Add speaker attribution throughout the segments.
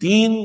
Speaker 1: 3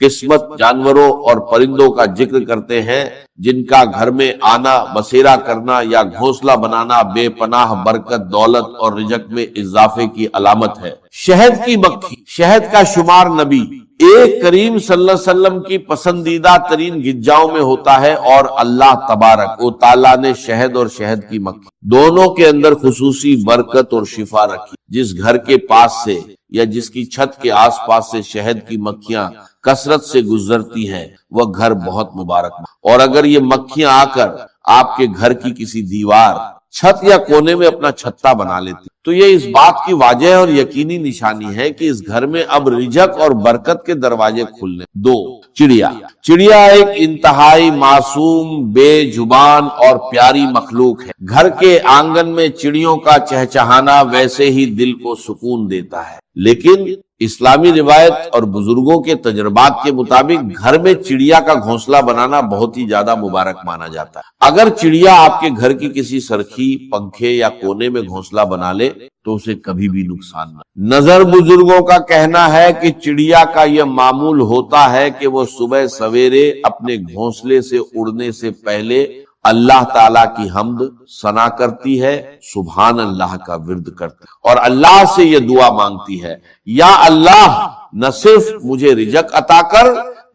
Speaker 1: قسمت جانوروں اور پرندوں کا ذکر کرتے ہیں جن کا گھر میں آنا، بسیرا کرنا یا گھونسلہ بنانا بے پناہ برکت، دولت اور رزق میں اضافے کی علامت ہے۔ شہد کی مکھی، شہد کا شمار نبی ایک کریم صلی اللہ علیہ وسلم کی پسندیدہ ترین غذاؤں میں ہوتا ہے، اور اللہ تبارک و تعالیٰ نے شہد اور شہد کی مکھی دونوں کے اندر خصوصی برکت اور شفا رکھی۔ جس گھر کے پاس سے یا جس کی چھت کے آس پاس سے شہد کی مکھیاں کثرت سے گزرتی ہیں وہ گھر بہت مبارک، اور اگر یہ مکھیاں آ کر آپ کے گھر کی کسی دیوار، چھت یا کونے میں اپنا چھتا بنا لیتی تو یہ اس بات کی واضح اور یقینی نشانی ہے کہ اس گھر میں اب رزق اور برکت کے دروازے کھلنے۔ دو، چڑیا۔ چڑیا ایک انتہائی معصوم، بے زبان اور پیاری مخلوق ہے۔ گھر کے آنگن میں چڑیوں کا چہچہانا ویسے ہی دل کو سکون دیتا ہے، لیکن اسلامی روایت اور بزرگوں کے تجربات کے مطابق گھر میں چڑیا کا گھونسلہ بنانا بہت ہی زیادہ مبارک مانا جاتا ہے۔ اگر چڑیا آپ کے گھر کی کسی سرخی، پنکھے یا کونے میں گھونسلہ بنا لے تو اسے کبھی بھی نقصان نہ۔ نظر بزرگوں کا کہنا ہے کہ چڑیا کا یہ معمول ہوتا ہے کہ وہ صبح سویرے اپنے گھونسلے سے اڑنے سے پہلے اللہ تعالیٰ کی حمد ثنا کرتی ہے، سبحان اللہ کا ورد کرتی ہے، اور اللہ سے یہ دعا مانگتی ہے، یا اللہ نہ صرف مجھے رزق عطا کر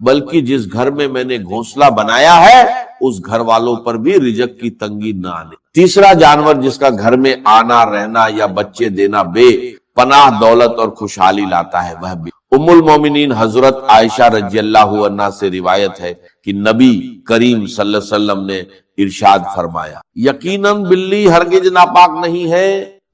Speaker 1: بلکہ جس گھر میں میں نے گھونسلہ بنایا ہے اس گھر والوں پر بھی رزق کی تنگی نہ آنے۔ تیسرا جانور جس کا گھر میں آنا، رہنا یا بچے دینا بے پناہ دولت اور خوشحالی لاتا ہے وہ بھی۔ ام المومنین حضرت عائشہ رضی اللہ عنہا سے روایت ہے کہ نبی کریم صلی اللہ علیہ وسلم نے ارشاد فرمایا، یقیناً بلی ہرگز ناپاک نہیں ہے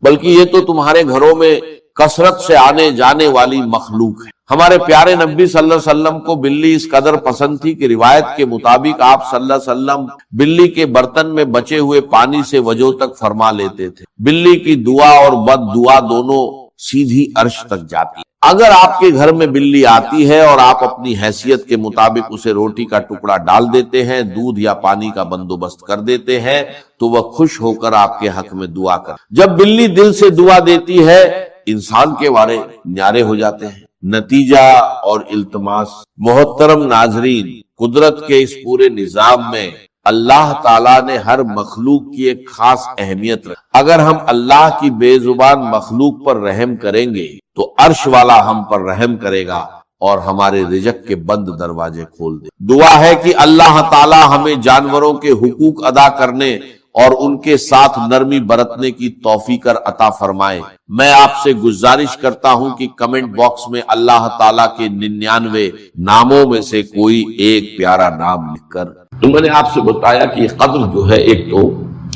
Speaker 1: بلکہ یہ تو تمہارے گھروں میں کثرت سے آنے جانے والی مخلوق ہے۔ ہمارے پیارے نبی صلی اللہ علیہ وسلم کو بلی اس قدر پسند تھی کہ روایت کے مطابق آپ صلی اللہ علیہ وسلم بلی کے برتن میں بچے ہوئے پانی سے وضو تک فرما لیتے تھے۔ بلی کی دعا اور بد دعا دونوں سیدھی عرش تک جاتی ہے۔ اگر آپ کے گھر میں بلی آتی ہے اور آپ اپنی حیثیت کے مطابق اسے روٹی کا ٹکڑا ڈال دیتے ہیں، دودھ یا پانی کا بندوبست کر دیتے ہیں تو وہ خوش ہو کر آپ کے حق میں دعا کر۔ جب بلی دل سے دعا دیتی ہے انسان کے وارے نیارے ہو جاتے ہیں۔ نتیجہ اور التماس، محترم ناظرین، قدرت کے اس پورے نظام میں اللہ تعالیٰ نے ہر مخلوق کی ایک خاص اہمیت رکھی۔ اگر ہم اللہ کی بے زبان مخلوق پر رحم کریں گے تو عرش والا ہم پر رحم کرے گا اور ہمارے رزق کے بند دروازے کھول دے۔ دعا ہے کہ اللہ تعالیٰ ہمیں جانوروں کے حقوق ادا کرنے اور ان کے ساتھ نرمی برتنے کی توفیق عطا فرمائے۔ میں آپ سے گزارش کرتا ہوں کہ کمنٹ باکس میں اللہ تعالیٰ کے 99 ناموں میں سے کوئی ایک پیارا نام لکھ کر۔ تو میں نے آپ سے بتایا کہ یہ قدر جو ہے، ایک تو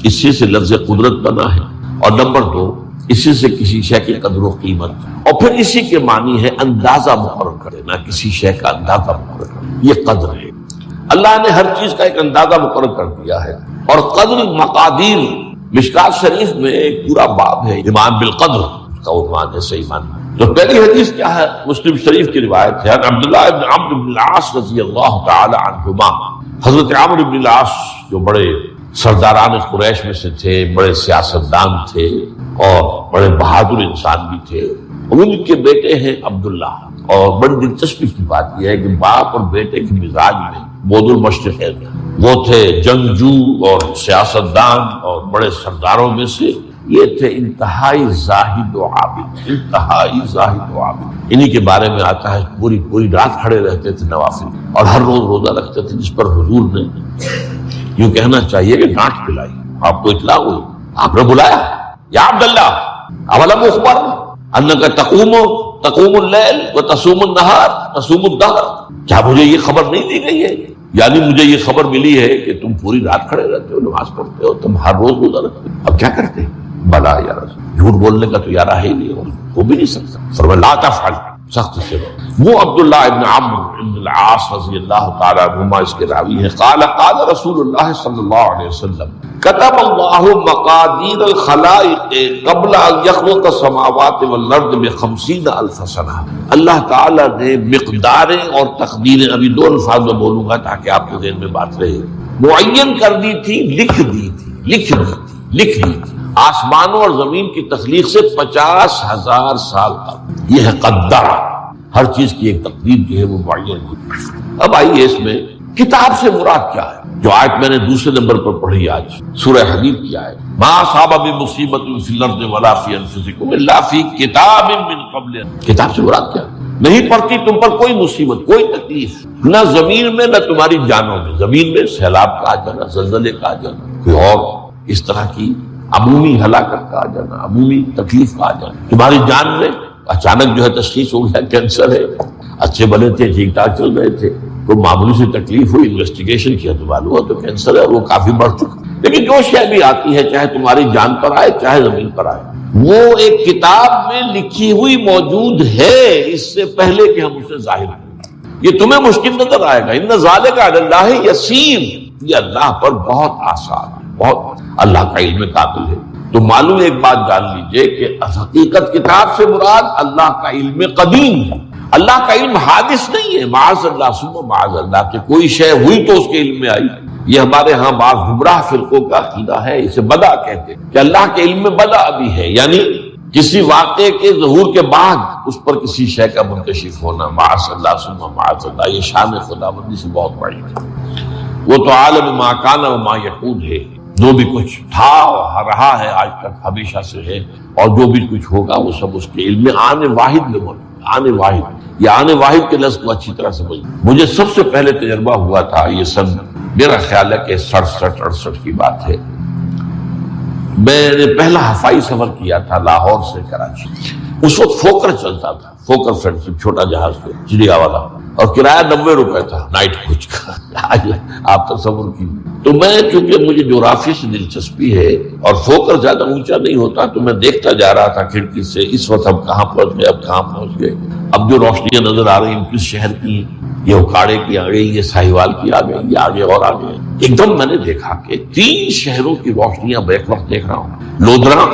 Speaker 1: اسی سے لفظ قدرت بنا ہے، اور نمبر 2 اسی سے کسی شے کی قدر و قیمت، اور پھر اسی کے معنی ہے اندازہ مقرر کر دینا، کسی شے کا اندازہ مقرر کرنا، یہ قدر ہے۔ اللہ نے ہر چیز کا ایک اندازہ مقرر کر دیا ہے، اور قدر مقادیر مشکات شریف میں ایک پورا باب ہے، ایمان بالقدر کا عنوان ہے، صحیح معنی۔ تو پہلی حدیث کیا ہے؟ مسلم شریف کی روایت ہے، عبداللہ ابن عمرو بن العاص رضی اللہ تعالی عنہما۔ حضرت عمرو بن العاص جو بڑے سرداران قریش میں سے تھے، بڑے سیاستدان تھے اور بڑے بہادر انسان بھی تھے، ان کے بیٹے ہیں عبداللہ۔ اور بڑی دلچسپی کی بات یہ ہے کہ باپ اور بیٹے کے مزاج میں بود المشرقین، وہ تھے جنگجو اور سیاستدان اور بڑے سرداروں میں سے، یہ تھے انتہائی زاہد و عابد، انتہائی زاہد و عابد۔ انہی کے بارے میں آتا ہے پوری رات کھڑے رہتے تھے نوافل، اور ہر روز روزہ رکھتے تھے، جس پر حضور نے یوں کہنا چاہیے کہ ڈانٹ پلائی۔ آپ کو اطلاع ہوئی، آپ نے بلایا، یا عبداللہ اولم اخبر انک تقوم اللیل وتصوم النہار تصوم الدہر، کیا مجھے یہ خبر نہیں دی گئی ہے؟ یعنی مجھے یہ خبر ملی ہے کہ تم پوری رات کھڑے رہتے ہو، نماز پڑھتے ہو، تم ہر روز روزہ رکھتے ہو، اب کیا کرتے ہیں؟ بلا یا رسول، جھوٹ بولنے کا تو یارہ ہی نہیں ہو بھی نہیں سکتا۔ فرمایا لا تفعل، سخت سے وہ عبداللہ ابن عمرو بن العاص رضی اللہ تعالی عنہما اس کے راوی ہیں، قال رسول اللہ صلی اللہ علیہ وسلم كتب اللہ مقادیر الخلائق قبل ان يخلق السماوات والارض ب50,000 سنہ۔ اللہ تعالیٰ نے مقداریں اور تقدیریں، ابھی 2 الفاظ میں بولوں گا تاکہ آپ کے ذہن میں بات رہے، معین کر دی تھی، لکھ دی تھی آسمانوں اور زمین کی تخلیق سے 50,000 سال تک۔ یہ ہے قدر۔ ہر چیز کی ایک تقدیر جو ہے وہ معین ہوئی۔ اب آئیے اس میں کتاب سے مراد کیا ہے؟ جو آیت میں نے دوسرے نمبر پر پڑھی آج، سورہ حدید کی آیت، ما اصاب من مصیبت فی الارض ولا فی انفسکم الا فی کتاب من قبل۔ کتاب سے مراد کیا ہے؟ نہیں پڑتی تم پر کوئی مصیبت، کوئی تکلیف، نہ زمین میں نہ تمہاری جانوں میں۔ زمین میں سیلاب کا آ جانا، زلزلے کا آ جانا، کوئی اور اس طرح کی عمومی ہلاکت کا آ جانا، عمومی تکلیف کا آ جانا۔ تمہاری جان میں اچانک جو ہے تشخیص ہو گیا کینسر ہے، اچھے بنے تھے، ٹھیک ٹھاک چل رہے تھے، کوئی معمولی سی تکلیف ہوئی، انویسٹیگیشن کیا تو معلوم ہوا تو کینسر ہے، وہ کافی بڑھ چکا۔ لیکن جو شے بھی آتی ہے، چاہے تمہاری جان پر آئے چاہے زمین پر آئے، وہ ایک کتاب میں لکھی ہوئی موجود ہے اس سے پہلے کہ ہم اسے ظاہر کریں۔ یہ تمہیں مشکل نظر آئے گا، ان ذالک علی اللہ یسیر، یہ اللہ پر بہت آسان ہے، بہت اللہ کا علم کامل ہے۔ تو معلوم ایک بات جان لیجئے کہ حقیقت کتاب سے مراد اللہ کا علم قدیم ہے۔ اللہ کا علم حادث نہیں ہے، معاذ اللہ ثم معاذ اللہ، کہ کوئی شے ہوئی تو اس کے علم میں آئی۔ یہ ہمارے ہاں بعض گمراہ فرقوں کا عقیدہ ہے، اسے بدع کہتے ہیں کہ اللہ کے علم میں بدع بھی ہے، یعنی کسی واقعے کے ظہور کے بعد اس پر کسی شے کا منکشف ہونا، معاذ اللہ ثم معاذ اللہ۔ یہ شان خداوندی سے بہت بڑی ہے۔ وہ تو عالم ما کان و ما یکون ہے، جو بھی کچھ تھا اور رہا ہے آج تک ہمیشہ سے ہے، اور جو بھی کچھ ہوگا وہ سب اس کے علم میں آنے واحد میں موجود۔ آنے واحد، یہ آنے واحد کے لفظ کو اچھی طرح سمجھ۔ مجھے سب سے پہلے تجربہ ہوا تھا، یہ سن میرا خیال ہے کہ 67-68 کی بات ہے، میں نے پہلا ہفائی سفر کیا تھا لاہور سے کراچی۔ اس وقت فوکر چلتا تھا، فوکر فرینڈ شپ، چھوٹا جہاز پہ چڑیا والا، اور کرایہ 90 روپے تھا نائٹ کوچ کا۔ آپ تصور کیجیے۔ تو میں چونکہ مجھے جغرافی سے دلچسپی ہے اور فوکر زیادہ اونچا نہیں ہوتا، تو میں دیکھتا جا رہا تھا کھڑکی سے، اس وقت ہم کہاں پہنچ گئے، اب کہاں پہنچ گئے، اب جو روشنیاں نظر آ رہی ہیں کس شہر کی ہیں، یہ اکاڑے کی آ گئی، یہ ساہیوال کی آ گئی، یہ آگے اور آگے۔ ایک دم میں نے دیکھا کہ 3 شہروں کی روشنیاں میں ایک وقت دیکھ رہا ہوں، لودھرا،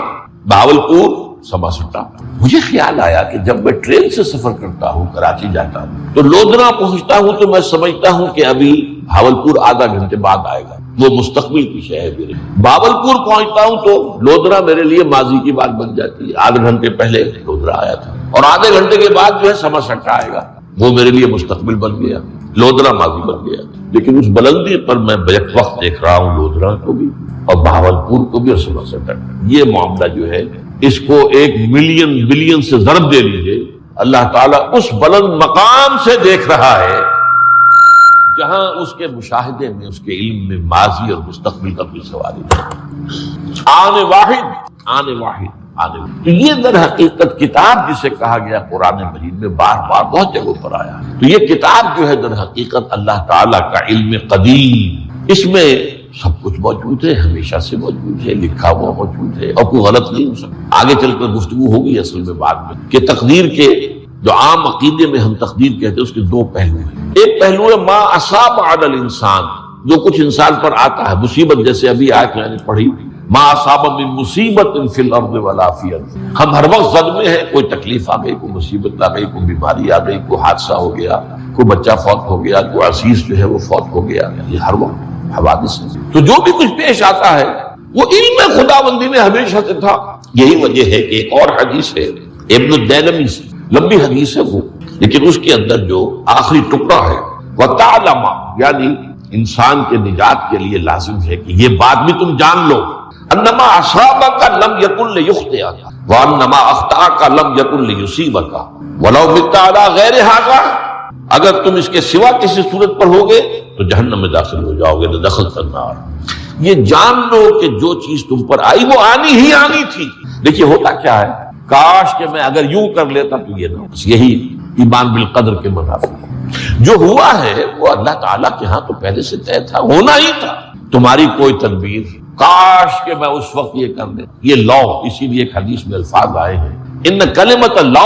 Speaker 1: بہاولپور، سماسٹا۔ مجھے خیال آیا کہ جب میں ٹرین سے سفر کرتا ہوں، کراچی جاتا ہوں، تو لودھرا پہنچتا ہوں تو میں سمجھتا ہوں کہ ابھی بہاولپور آدھا گھنٹے بعد آئے گا، وہ مستقبل کی شے ہے میرے۔ بہاولپور پہنچتا ہوں تو لودھرا میرے لیے ماضی کی بات بن جاتی ہے، آدھے گھنٹے پہلے لودھرا آیا تھا، اور آدھے گھنٹے کے بعد جو ہے سماسٹا آئے گا، وہ میرے لیے مستقبل بن گیا، لودھرا ماضی بن گیا۔ لیکن اس بلندی پر میں بیک وقت دیکھ رہا ہوں لودھرا کو بھی اور بہاولپور کو بھی اور سماسٹا کو۔ یہ معاملہ جو ہے اس کو 1 ملین بلین سے ضرب دے لیجئے، اللہ تعالیٰ اس بلند مقام سے دیکھ رہا ہے جہاں اس کے مشاہدے میں، اس کے علم میں ماضی اور مستقبل کا کوئی سوال نہیں۔ آنے واحد، آنے واحد، آنے واحد۔ تو یہ در حقیقت کتاب جسے کہا گیا قرآن مجید میں بار بار بہت جگہوں پر آیا، تو یہ کتاب جو ہے در حقیقت اللہ تعالیٰ کا علم قدیم، اس میں سب کچھ موجود ہے، ہمیشہ سے موجود ہے، لکھا ہوا موجود ہے، اور کوئی غلط نہیں ہو سکتا۔ آگے چل کر گفتگو ہوگی اصل میں بعد میں کہ تقدیر کے جو عام عقیدے میں ہم تقدیر کہتے ہیں اس کے 2 پہلو ہیں۔ ایک پہلو ہے ما اصاب علی الانسان، جو کچھ انسان پر آتا ہے مصیبت، جیسے ابھی آیت میں نے پڑھی، ما اصاب من مصیبت فی الارض ولا فی انفسکم۔ ہم ہر وقت صدمے ہیں، کوئی تکلیف آ گئی، کوئی مصیبت آ گئی، کوئی بیماری آ گئی، کوئی حادثہ ہو گیا، کوئی بچہ فوت ہو گیا، کوئی عزیز جو ہے وہ فوت ہو گیا، یہ ہر وقت حوادث ہے۔ تو جو بھی کچھ پیش آتا ہے وہ علم خداوندی میں ہمیشہ سے تھا۔ یہی وجہ ہے کہ ایک اور حدیث ہے ابن الدیلمی سے، لمبی حدیث ہے وہ، لیکن اس کے اندر جو آخری ٹکڑا ہے وَتَعْلَمَ، یعنی انسان کے نجات کے لیے لازم ہے کہ یہ بات بھی تم جان لو، انما اصابک لم یکن لیخطئک وانما اخطاک لم یکن لیصیبک ولو مت علی غیر ھذا، اگر تم اس کے سوا کسی صورت پر ہوگے تو جہنم میں داخل ہو جاؤ گے، دخلت النار۔ یہ جان لو کہ جو چیز تم پر آئی وہ آنی ہی آنی تھی۔ دیکھیے ہوتا کیا ہے، کاش کہ میں اگر یوں کر لیتا تو یہ نہ، بس یہی ایمان بالقدر کے منافی ہے۔ جو ہوا ہے وہ اللہ تعالیٰ کے ہاں تو پہلے سے طے تھا، ہونا ہی تھا، تمہاری کوئی تدبیر، کاش کہ میں اس وقت یہ کر دیں۔ یہ لا، اسی لیے ایک حدیث میں الفاظ آئے ہیں ان کلمۃ لا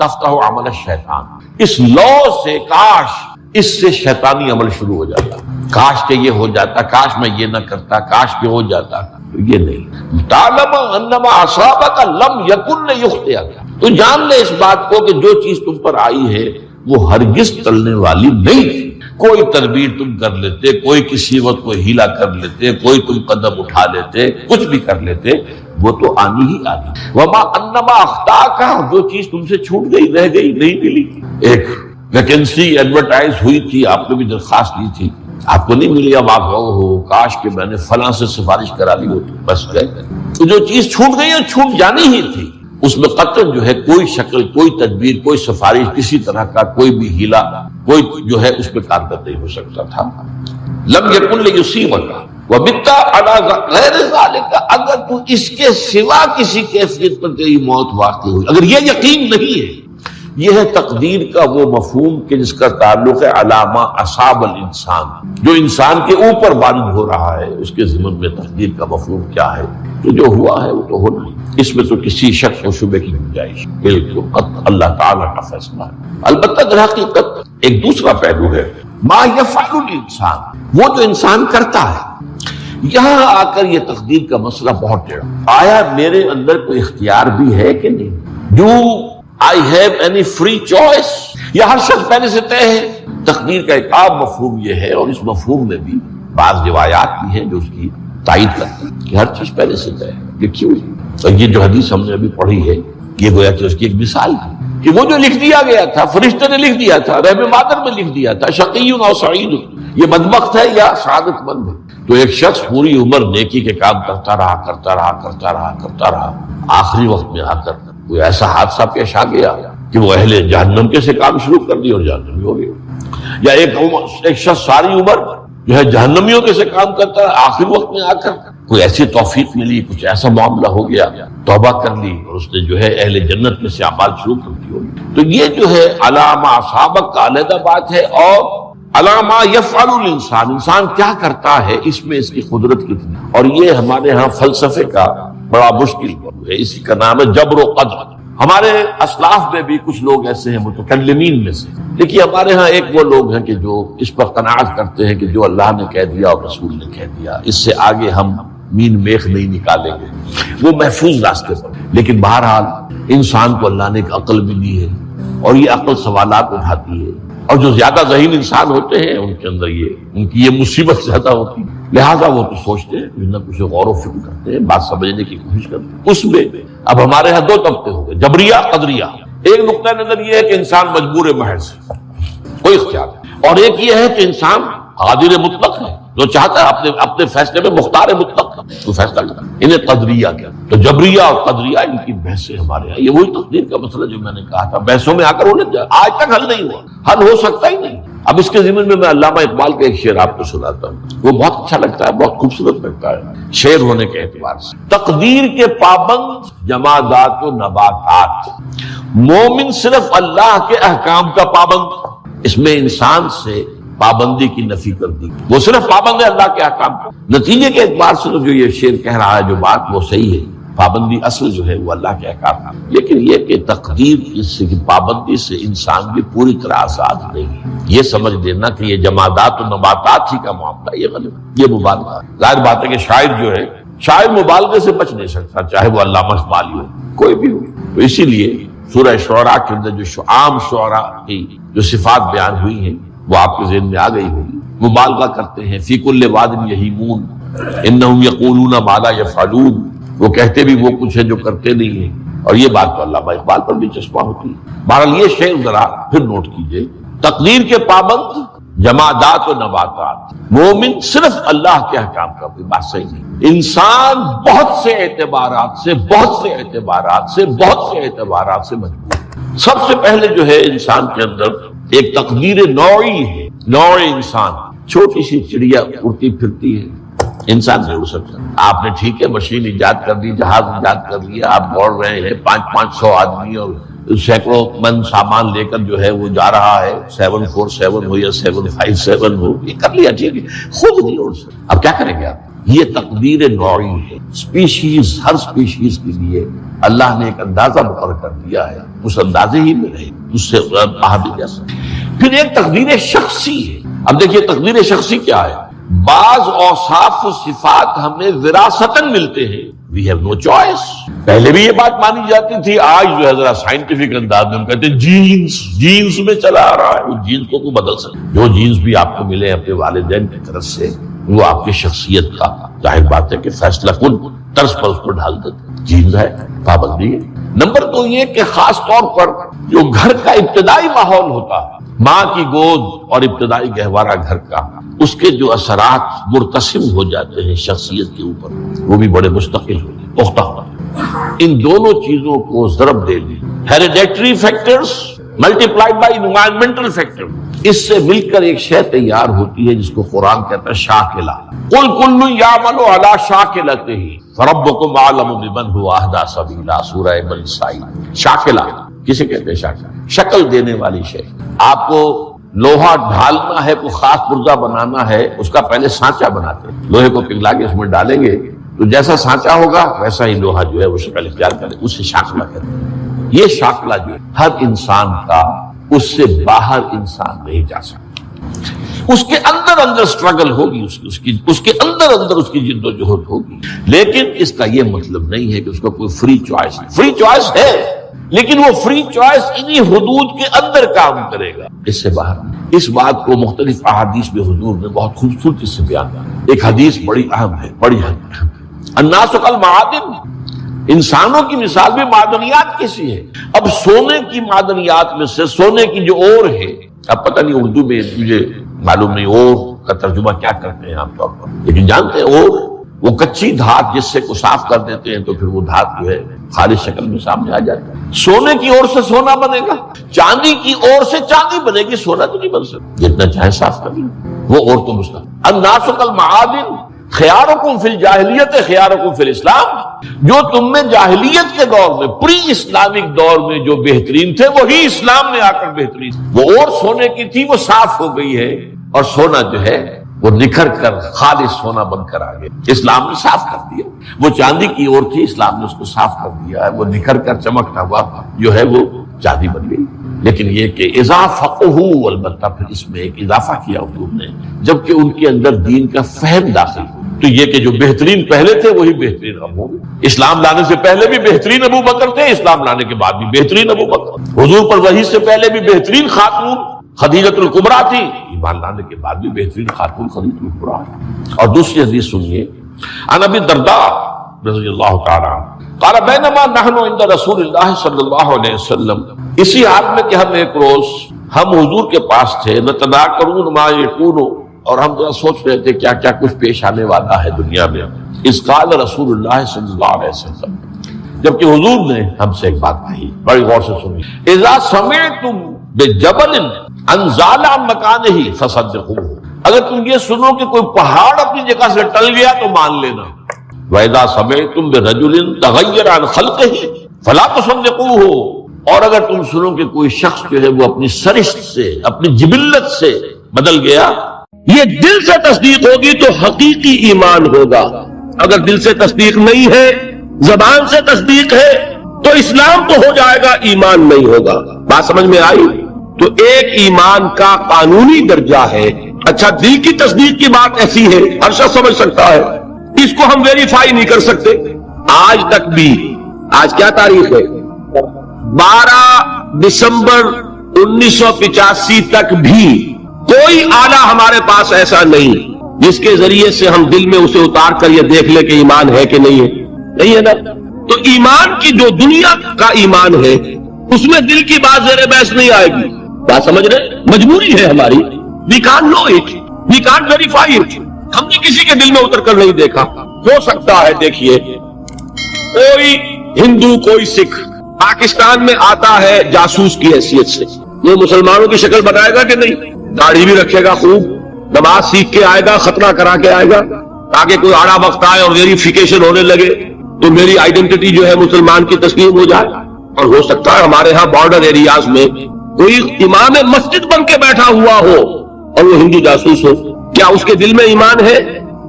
Speaker 1: تفتح عمل الشیطان، اس لا سے، کاش اس سے شیطانی عمل شروع ہو جاتا، کاش کہ یہ ہو جاتا، کاش میں یہ نہ کرتا، کاش کہ ہو جاتا، تو یہ نہیں۔ تعلم انما اصابک لم یکن لیخطئک، تو جان لے اس بات کو کہ جو چیز تم پر آئی ہے وہ ہرگز ٹلنے والی نہیں تھی۔ کوئی تدبیر تم کر لیتے، کوئی کسی وقت کوئی ہیلا کر لیتے، کوئی تم قدم اٹھا لیتے، کچھ بھی کر لیتے، وہ تو آنی ہی آنی۔ وما انما اخطاک، جو چیز تم سے چھوٹ گئی، رہ گئی، نہیں ملی۔ ایک ویکینسی ایڈورٹائز ہوئی تھی، آپ نے بھی درخواست دی تھی، آپ کو نہیں ملی، اب آپ ہو کاش کہ میں نے فلاں سے سفارش کرا لی ہوتی، بس گئے۔ تو جو چیز چھوٹ گئی وہ چھوٹ جانی ہی تھی، اس میں قطعاً جو ہے کوئی شکل، کوئی تدبیر، کوئی سفارش، کسی طرح کا کوئی بھی ہیلا، کوئی جو ہے اس پہ کارگر نہیں ہو سکتا تھا۔ لم یکن لیصیبک وبت علی غیر ذلک، اگر تو اس کے سوا کسی کیفیت پر تیری موت واقع ہوئی، اگر یہ یقین نہیں ہے، یہ ہے تقدیر کا وہ مفہوم کہ جس کا تعلق ہے علامہ اصاب الانسان، جو انسان کے اوپر وارد ہو رہا ہے، اس کے ضمن میں تقدیر کا مفہوم کیا ہے؟ تو جو ہوا ہے وہ تو ہونا ہی، اس میں تو کسی شک و شبے کی گنجائش بالکل اللہ تعالیٰ کا فیصلہ ہے۔ البتہ در حقیقت ایک دوسرا پہلو ہے، ما یفعل الانسان، وہ جو انسان کرتا ہے۔ یہاں آ کر یہ تقدیر کا مسئلہ بہت ٹیڑھا، آیا میرے اندر کوئی اختیار بھی ہے کہ نہیں؟ Do I have any free choice؟ یہ ہر شخص پہلے سے طے ہے۔ تقدیر کا ایک عام مفہوم یہ ہے، اور اس مفہوم میں بھی بعض روایات بھی ہیں جو اس کی تائید کرتے ہیں کہ ہر چیز پہلے سے طے ہے۔ یہ کیوں ہے؟ اور یہ جو حدیث ہم نے ابھی پڑھی ہے، یہ گویا کہ اس کی ایک مثال ہے کہ وہ جو لکھ دیا گیا تھا، فرشتے نے لکھ دیا تھا، رحم مادر میں لکھ دیا تھا، شقی و سعید، یہ بدبخت ہے یا سعادت مند ہے۔ تو ایک شخص پوری عمر نیکی کے کام کرتا رہا، آخری وقت میں آ کر کوئی ایسا حادثہ پیش آ گیا کہ وہ اہل جہنم کے سے کام شروع کر دیا اور جہنمی ہو گیا، یا ایک شخص ساری عمر جو ہے جہنمیوں کے سے کام کرتا ہے، آخری وقت میں آ کر کوئی ایسی توفیق ملی، کچھ ایسا معاملہ ہو گیا، توبہ کر لی اور اس نے جو ہے اہل جنت کے سے اعمال شروع کر دی ہوگی۔ تو یہ جو ہے علامہ اصابک کا علیحدہ بات ہے، اور علامہ یفعل الانسان، انسان کیا کرتا ہے، اس میں اس کی قدرت کتنی، اور یہ ہمارے ہاں فلسفے کا بڑا مشکل ہے، اسی کا نام ہے جبر و قدر۔ ہمارے اسلاف میں بھی کچھ لوگ ایسے ہیں متکلمین میں سے، لیکن ہمارے ہاں ایک وہ لوگ ہیں کہ جو اس پر قناعت کرتے ہیں کہ جو اللہ نے کہہ دیا اور رسول نے کہہ دیا، اس سے آگے ہم مین میخ نہیں نکالیں گے، وہ محفوظ راستے پر۔ لیکن بہرحال انسان کو اللہ نے ایک عقل بھی دی ہے، اور یہ عقل سوالات اٹھاتی ہے، اور جو زیادہ ذہین انسان ہوتے ہیں ان کے اندر ان کی یہ مصیبت زیادہ ہوتی ہے، لہٰذا وہ تو سوچتے ہیں، کچھ نہ کچھ غور و فکر کرتے ہیں، بات سمجھنے کی کوشش کرتے ہیں۔ اس میں اب ہمارے ہاں دو طبقے ہو گئے، جبریہ، قدریہ۔ ایک نقطہ نظر یہ ہے کہ انسان مجبور محض ہے، کوئی اختیار نہیں، اور ایک یہ ہے کہ انسان قادر مطلق ہے، جو چاہتا ہے اپنے فیصلے میں مختار مطلق ہے، تو فیصلہ کرتا ہے۔ انہیں قدریہ کیا، تو جبریہ اور قدریہ ان کی بحثیں ہمارے یہاں، یہ وہی تقدیر کا مسئلہ جو میں نے کہا تھا، بحثوں میں آ کر انہیں آج تک حل نہیں ہوا، حل ہو سکتا ہی نہیں۔ اب اس کے ضمن میں علامہ اقبال کا ایک شعر آپ کو سناتا ہوں، وہ بہت اچھا لگتا ہے، بہت خوبصورت لگتا ہے شعر ہونے کے اعتبار سے۔ تقدیر کے پابند جمادات و نباتات، مومن صرف اللہ کے احکام کا پابند۔ اس میں انسان سے پابندی کی نفی کر دی، وہ صرف پابند ہے اللہ کے احکام کا۔ نتیجے کے اعتبار سے تو جو یہ شعر کہہ رہا ہے، جو بات وہ صحیح ہے، پابندی اصل جو ہے وہ اللہ کے احکام کا، لیکن یہ کہ تقدیر کی پابندی سے انسان بھی پوری طرح آزاد نہیں ہے۔ یہ سمجھ لینا کہ یہ جمادات و نباتات ہی کا معاملہ، یہ غلط، یہ مبالغہ۔ ظاہر بات ہے کہ شاعر جو ہے، شاعر مبالغے سے بچ نہیں سکتا، چاہے وہ علامہ اقبالی ہو، کوئی بھی ہو۔ تو اسی لیے سورہ شعراء کے اندر جو عام شعراء کی جو صفات بیان ہوئی ہیں وہ آپ کے ذہن میں آ گئی ہوگی۔ مبالغہ کرتے ہیں، فی کل واد یہیمون انہم یقولون ما لا یفعلون، وہ کہتے بھی وہ کچھ ہے جو کرتے نہیں ہیں، اور یہ بات تو علامہ اقبال پر بھی چشمہ ہوتی ہے۔ بہرحال یہ شعر ذرا پھر نوٹ کیجئے، تقدیر کے پابند جمادات و نباتات، مومن صرف اللہ کے احکام کا، کوئی بات صحیح نہیں۔ انسان بہت سے اعتبارات سے مجبور ہے۔ سب سے پہلے جو ہے انسان کے اندر ایک تقدیر نوعی ہے، نوع انسان، چھوٹی سی چڑیا اڑتی پھرتی ہے، انسان نہیں اڑ سکتا۔ آپ نے ٹھیک ہے مشین ایجاد کر دی، جہاز ایجاد کر لیا، آپ دوڑ رہے ہیں 500 آدمی اور سینکڑوں من سامان لے کر جو ہے وہ جا رہا ہے، 747 ہو یا 757 ہو، یہ کر لیا ٹھیک ہے، خود نہیں اڑ سکتا۔ اب کیا کریں گے آپ؟ یہ تقدیر نوعی ہے، اسپیشیز، ہر اسپیشیز کے لیے اللہ نے ایک اندازہ مقرر کر دیا ہے، اس اندازے ہی میں رہے، اس سے آگے جا سکتے۔ پھر ایک تقدیر شخصی ہے۔ اب دیکھیے تقدیر شخصی کیا ہے؟ بعض اوصاف و صفات ہمیں وراثتاً ملتے ہیں، We have no choice. پہلے بھی یہ بات مانی جاتی تھی، آج جو ہے ذرا سائنٹیفک انداز میں ہم کہتے ہیں جینز میں چلا آ رہا ہے، وہ جینز کو کوئی بدل سکتا، جو جینز بھی آپ کو ملے اپنے والدین کی طرف سے وہ آپ کی شخصیت کا ظاہر بات ہے کہ فیصلہ کن طرز پر اس کو ڈھال دیتے، جینز ہے، پابندی ہے۔ نمبر 2 یہ کہ خاص طور پر جو گھر کا ابتدائی ماحول ہوتا ہے، ماں کی گود اور ابتدائی گہوارہ گھر کا، اس کے جو اثرات مرتسم ہو جاتے ہیں شخصیت کے اوپر، وہ بھی بڑے مستقل ہوتے ہیں، پختہ ہوتے ہیں۔ ان دونوں چیزوں کو ضرب دے دی، hereditary factors multiplied by environmental factor, اس سے مل کر ایک شے تیار ہوتی ہے جس کو قرآن کہتا ہے شاکلہ۔ قل کل یعمل علی شاکلتہ فربکم اعلم بمن هو اہدی سبیلا، سورہ بنی اسرائیل۔ شاکلہ کسے کہتے ہیں؟ شکل دینے والی شے۔ آپ کو لوہا ڈھالنا ہے، کوئی خاص پرزہ بنانا ہے، اس کا پہلے سانچہ بناتے ہیں، لوہے کو پگھلا کے اس میں ڈالیں گے تو جیسا سانچہ ہوگا ویسا ہی لوہا جو ہے وہ شکل اختیار کرے، اسے شاکلہ کہتے ہیں۔ یہ شاکلہ جو ہے ہر انسان کا، اس سے باہر انسان نہیں جا سکتا، اس کے اندر سٹرگل ہوگی، اس کے اندر اس کی جد و جہد ہوگی، لیکن اس کا یہ مطلب نہیں ہے کہ اس کو کوئی فری چوائس ہے۔ فری چوائس ہے، لیکن وہ فری چوائس انہی حدود کے اندر کام کرے گا، اس سے باہر۔ اس بات کو مختلف احادیث میں حضور نے بہت خوبصورتی سے بیان کیا۔ ایک حدیث بڑی اہم ہے، بڑی اہم ہے، الناس کالمعادن، انسانوں کی مثال بھی معدنیات کیسی ہے۔ اب سونے کی معدنیات میں سے سونے کی جو اور ہے، اب پتہ نہیں اردو میں مجھے معلوم نہیں اور کا ترجمہ کیا کرتے ہیں عام طور پر، لیکن جانتے ہیں اور وہ کچی دھات جس سے کو صاف کر دیتے ہیں تو پھر وہ دھات جو ہے خالص شکل میں سامنے آ جاتا ہے۔ سونے کی اور سے سونا بنے گا، چاندی کی اور سے چاندی بنے گی، سونا تو نہیں بن سکتا، جتنا چاہے صاف کر لیں، وہ اور تو مستقل۔ الناس کالمعادن خیارکم فی الجاہلیت خیارکم فی الاسلام، جو تم میں جاہلیت کے دور میں، پری اسلامک دور میں جو بہترین تھے وہی اسلام میں آ کر بہترین، وہ اور سونے کی تھی وہ صاف ہو گئی ہے، اور سونا جو ہے وہ نکھر کر خالص سونا بن کر آ گیا، اسلام نے صاف کر دیا۔ وہ چاندی کی اور تھی، اسلام نے اس کو صاف کر دیا ہے، وہ نکھر کر چمکتا ہوا جو ہے وہ چاندی بن گئی۔ لیکن یہ کہ اضافہ، البتہ پھر اس میں ایک اضافہ کیا حضور نے، جبکہ ان کے اندر دین کا فہم داخل ہو، تو یہ کہ جو بہترین پہلے تھے وہی بہترین اب ہوں گے۔ اسلام لانے سے پہلے بھی بہترین ابو بکر تھے، اسلام لانے کے بعد بھی بہترین ابو بکر، حضور پر وحی سے پہلے بھی بہترین خاتون خدیجۃ الکبریٰ تھی، ایمان لانے کے بعد بھی بہترین خاتون خدیجۃ الکبریٰ۔ اور دوسری حدیث سنیے، عن ابی الدرداء رضی اللہ تعالی عنہ قال بینما نحن عند رسول اللہ صلی اللہ علیہ وسلم، اسی حال میں کہ ہم ایک روز ہم حضور کے پاس تھے، نتذاکرون ما یکون، اور ہم ذرا سوچ رہے تھے کیا کیا کچھ پیش آنے والا ہے دنیا میں۔ اذ قال رسول اللہ صلی اللہ علیہ وسلم، جبکہ حضور نے ہم سے ایک بات کہی، بڑی غور سے سنی، اذا سمعتم بجبل انزال عن مکانہ فصدقوہ، اگر تم یہ سنو کہ کوئی پہاڑ اپنی جگہ سے ٹل گیا تو مان لینا، وَإِذَا سَمِعْتُمْ بِرَجُلٍ تَغَيَّرَ عَنْ خَلْقِهِ فَلَا تُصَدِّقُوهُ، اور اگر تم سنو کہ کوئی شخص جو ہے وہ اپنی سرشت سے، اپنی جبلت سے بدل گیا، یہ دل سے تصدیق ہوگی تو حقیقی ایمان ہوگا، اگر دل سے تصدیق نہیں ہے، زبان سے تصدیق ہے تو اسلام تو ہو جائے گا، ایمان نہیں ہوگا۔ بات سمجھ میں آئی؟ تو ایک ایمان کا قانونی درجہ ہے، اچھا دل کی تصدیق کی بات ایسی ہے ہر شخص سمجھ سکتا ہے، اس کو ہم ویریفائی نہیں کر سکتے۔ آج تک بھی، آج کیا تاریخ ہے؟ 12 دسمبر 1985 تک بھی کوئی آلہ ہمارے پاس ایسا نہیں جس کے ذریعے سے ہم دل میں اسے اتار کر یہ دیکھ لیں کہ ایمان ہے کہ نہیں ہے، نہیں ہے نا؟ تو ایمان کی جو دنیا کا ایمان ہے اس میں دل کی بات زیر بحث نہیں آئے گی، بات سمجھ رہے؟ مجبوری ہے ہماری، we can't know it, we can't verify it، ہم نے کسی کے دل میں اتر کر نہیں دیکھا۔ ہو سکتا ہے دیکھیے کوئی ہندو، کوئی سکھ پاکستان میں آتا ہے جاسوس کی حیثیت سے، وہ مسلمانوں کی شکل بنائے گا کہ نہیں؟ داڑھی بھی رکھے گا، خوب نماز سیکھ کے آئے گا، ختنہ کرا کے آئے گا، تاکہ کوئی آڑا وقت آئے اور ویریفیکیشن ہونے لگے تو میری آئیڈینٹی جو ہے مسلمان کی تسلیم ہو جائے۔ اور ہو سکتا ہے ہمارے ہاں بارڈر ایریاز میں کوئی امام مسجد بن کے بیٹھا ہوا ہو اور وہ ہندو جاسوس ہو، کیا اس کے دل میں ایمان ہے؟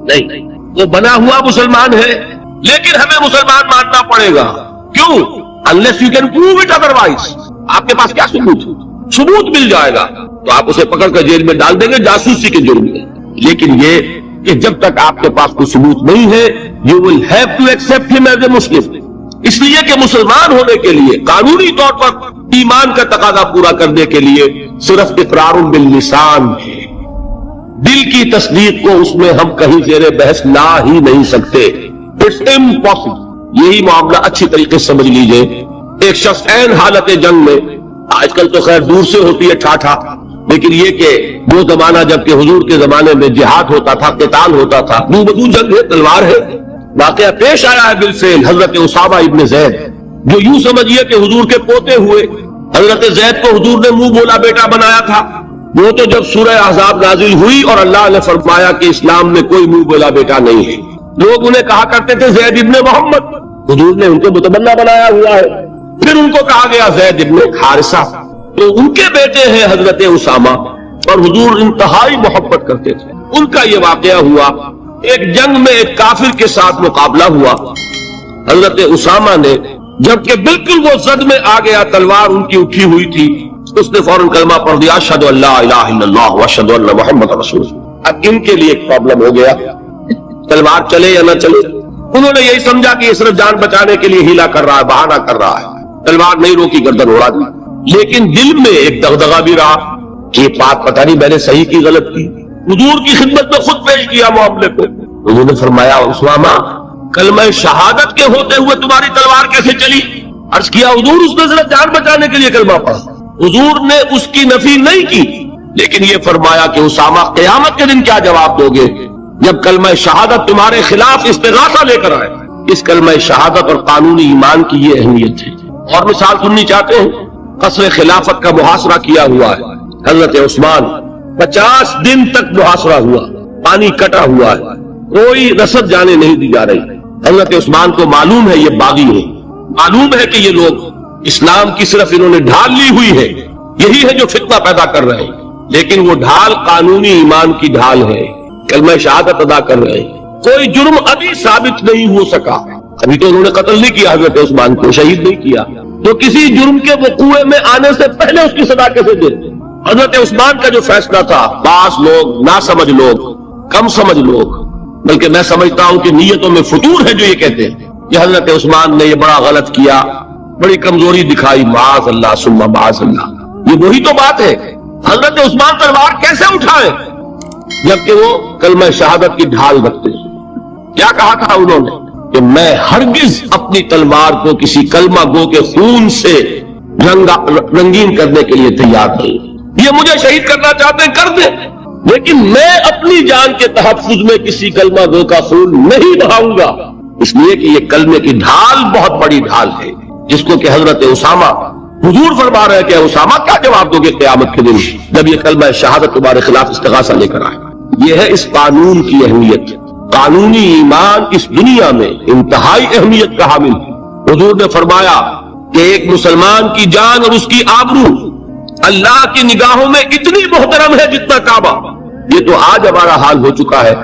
Speaker 1: نہیں، وہ بنا ہوا مسلمان ہے، لیکن ہمیں مسلمان ماننا پڑے گا۔ کیوں؟ unless you can prove it otherwise، آپ کے پاس کیا ثبوت مل جائے گا تو آپ اسے پکڑ کر جیل میں ڈال دیں گے جاسوسی کے جرم میں۔ لیکن یہ
Speaker 2: کہ جب تک آپ کے پاس کوئی ثبوت نہیں ہے you will have to accept him as a Muslim. اس لیے کہ مسلمان ہونے کے لیے قانونی طور پر ایمان کا تقاضا پورا کرنے کے لیے صرف اقرار باللسان ہے. دل کی تصدیق کو اس میں ہم کہیں زیر بحث لا ہی نہیں سکتے. It's impossible. یہی معاملہ اچھی طریقے سے سمجھ لیجئے. ایک شخص عین حالت جنگ میں، آج کل تو خیر دور سے ہوتی ہے ٹھاٹھا، لیکن یہ کہ وہ زمانہ جب کہ حضور کے زمانے میں جہاد ہوتا تھا، قتال ہوتا تھا، دو بدو جنگ ہے، تلوار ہے. واقعہ پیش آیا ہے بالفعل حضرت اسامہ ابن زید، جو یوں سمجھیے کہ حضور کے پوتے ہوئے. حضرت زید کو حضور نے منہ بولا بیٹا بنایا تھا. وہ تو جب سورہ احزاب نازل ہوئی اور اللہ نے فرمایا کہ اسلام میں کوئی منہ بولا بیٹا نہیں ہے، لوگ انہیں کہا کرتے تھے زید ابن محمد. حضور نے ان کو متبنہ بنایا ہوا ہے. پھر ان کو کہا گیا زید ابن حارثہ. تو ان کے بیٹے ہیں حضرت اسامہ، اور حضور انتہائی محبت کرتے تھے. ان کا یہ واقعہ ہوا، ایک جنگ میں ایک کافر کے ساتھ مقابلہ ہوا. حضرت اسامہ نے جبکہ بالکل وہ زد میں آ گیا، تلوار ان کی اٹھی ہوئی تھی، اس نے فوراً کلمہ پڑھ دیا، اشہد ان لا الہ الا اللہ واشہد ان محمد رسول اللہ. اب ان کے لیے ایک پرابلم ہو گیا، تلوار چلے یا نہ چلے. انہوں نے یہی سمجھا کہ یہ صرف جان بچانے کے لیے ہیلا کر رہا ہے، بہانہ کر رہا ہے. تلوار نہیں روکی، گردن اڑا دی. لیکن دل میں ایک دغدغہ بھی رہا کہ بات پتہ نہیں میں نے صحیح کی غلط کی. حضور کی خدمت میں خود پیش کیا معاملے کو. حضور نے فرمایا اسامہ کلمہ شہادت کے ہوتے ہوئے تمہاری تلوار کیسے چلی؟ عرض کیا حضور اس نے صرف جان بچانے کے لیے کلمہ پڑھا. حضور نے اس کی نفی نہیں کی، لیکن یہ فرمایا کہ اسامہ قیامت کے دن کیا جواب دو گے جب کلمہ شہادت تمہارے خلاف استغاثہ لے کر آئے. اس کلمہ شہادت اور قانونی ایمان کی یہ اہمیت ہے. اور مثال سننی چاہتے ہیں؟ قصر خلافت کا محاصرہ کیا ہوا ہے. حضرت عثمان 50 دن تک محاصرہ ہوا، پانی کٹا ہوا ہے، کوئی رسد جانے نہیں دی جا رہی. حضرت عثمان کو معلوم ہے یہ باغی ہے، معلوم ہے کہ یہ لوگ اسلام کی صرف انہوں نے ڈھال لی ہوئی ہے، یہی ہے جو فتنہ پیدا کر رہے ہیں. لیکن وہ ڈھال قانونی ایمان کی ڈھال ہے، کلمہ شہادت ادا کر رہے ہیں. کوئی جرم ابھی ثابت نہیں ہو سکا. ابھی تو انہوں نے قتل نہیں کیا حضرت عثمان کو، شہید نہیں کیا، تو کسی جرم کے وقوع میں آنے سے پہلے اس کی سزا کیسے دیتے؟ حضرت عثمان کا جو فیصلہ تھا، بعض لوگ ناسمجھ لوگ، کم سمجھ لوگ، بلکہ میں سمجھتا ہوں کہ نیتوں میں فتور ہے جو یہ کہتے ہیں کہ حضرت عثمان نے یہ بڑا غلط کیا، بڑی کمزوری دکھائی. معاذ اللہ ثم معاذ اللہ. یہ وہی تو بات ہے. حضرت عثمان تلوار کیسے اٹھائے جبکہ وہ کلمہ شہادت کی ڈھال رکھتے ہیں؟ کیا کہا تھا انہوں نے کہ میں ہرگز اپنی تلوار کو کسی کلمہ گو کے خون سے رنگین کرنے کے لیے تیار نہیں. یہ مجھے شہید کرنا چاہتے ہیں کر دیں، لیکن میں اپنی جان کے تحفظ میں کسی کلمہ گو کا خون نہیں بہاؤں گا. اس لیے کہ یہ کلمے کی ڈھال بہت بڑی ڈھال ہے، جس کو کہ حضرت اسامہ، حضور فرما رہے ہیں کہ اسامہ کیا جواب دو گے قیامت کے دن جب یہ کلمہ شہادت تمہارے خلاف استغاثہ لے کر آئے. یہ ہے اس قانون کی اہمیت. قانونی ایمان اس دنیا میں انتہائی اہمیت کا حامل ہے. حضور نے فرمایا کہ ایک مسلمان کی جان اور اس کی آبرو اللہ کی نگاہوں میں اتنی محترم ہے جتنا کعبہ. یہ تو آج ہمارا حال ہو چکا ہے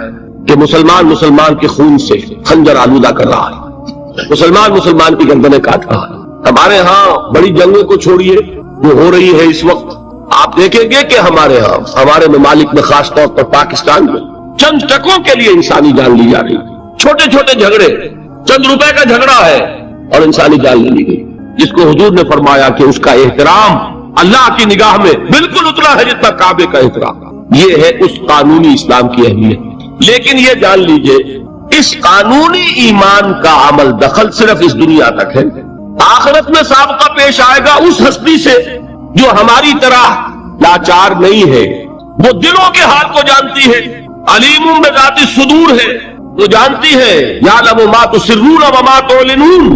Speaker 2: کہ مسلمان کے خون سے خنجر آلودہ کر رہا ہے، مسلمان کی گردنیں کاٹ رہا ہے. ہمارے ہاں بڑی جنگوں کو چھوڑیے جو ہو رہی ہے اس وقت، آپ دیکھیں گے کہ ہمارے ہاں، ہمارے ممالک میں، خاص طور پر پاکستان میں چند ٹکوں کے لیے انسانی جان لی جا رہی ہے. چھوٹے چھوٹے جھگڑے، چند روپے کا جھگڑا ہے اور انسانی جان لے لی گئی، جس کو حضور نے فرمایا کہ اس کا احترام اللہ کی نگاہ میں بالکل اتنا ہے جتنا کعبے کا احترام. یہ ہے اس قانونی اسلام کی اہمیت. لیکن یہ جان لیجئے اس قانونی ایمان کا عمل دخل صرف اس دنیا تک ہے. آخرت میں سابقہ پیش آئے گا اس ہستی سے جو ہماری طرح لاچار نہیں ہے، وہ دلوں کے حال کو جانتی ہے، علیم بذات الصدور ہے، وہ جانتی ہے یعلم ما تسرون وما تعلنون.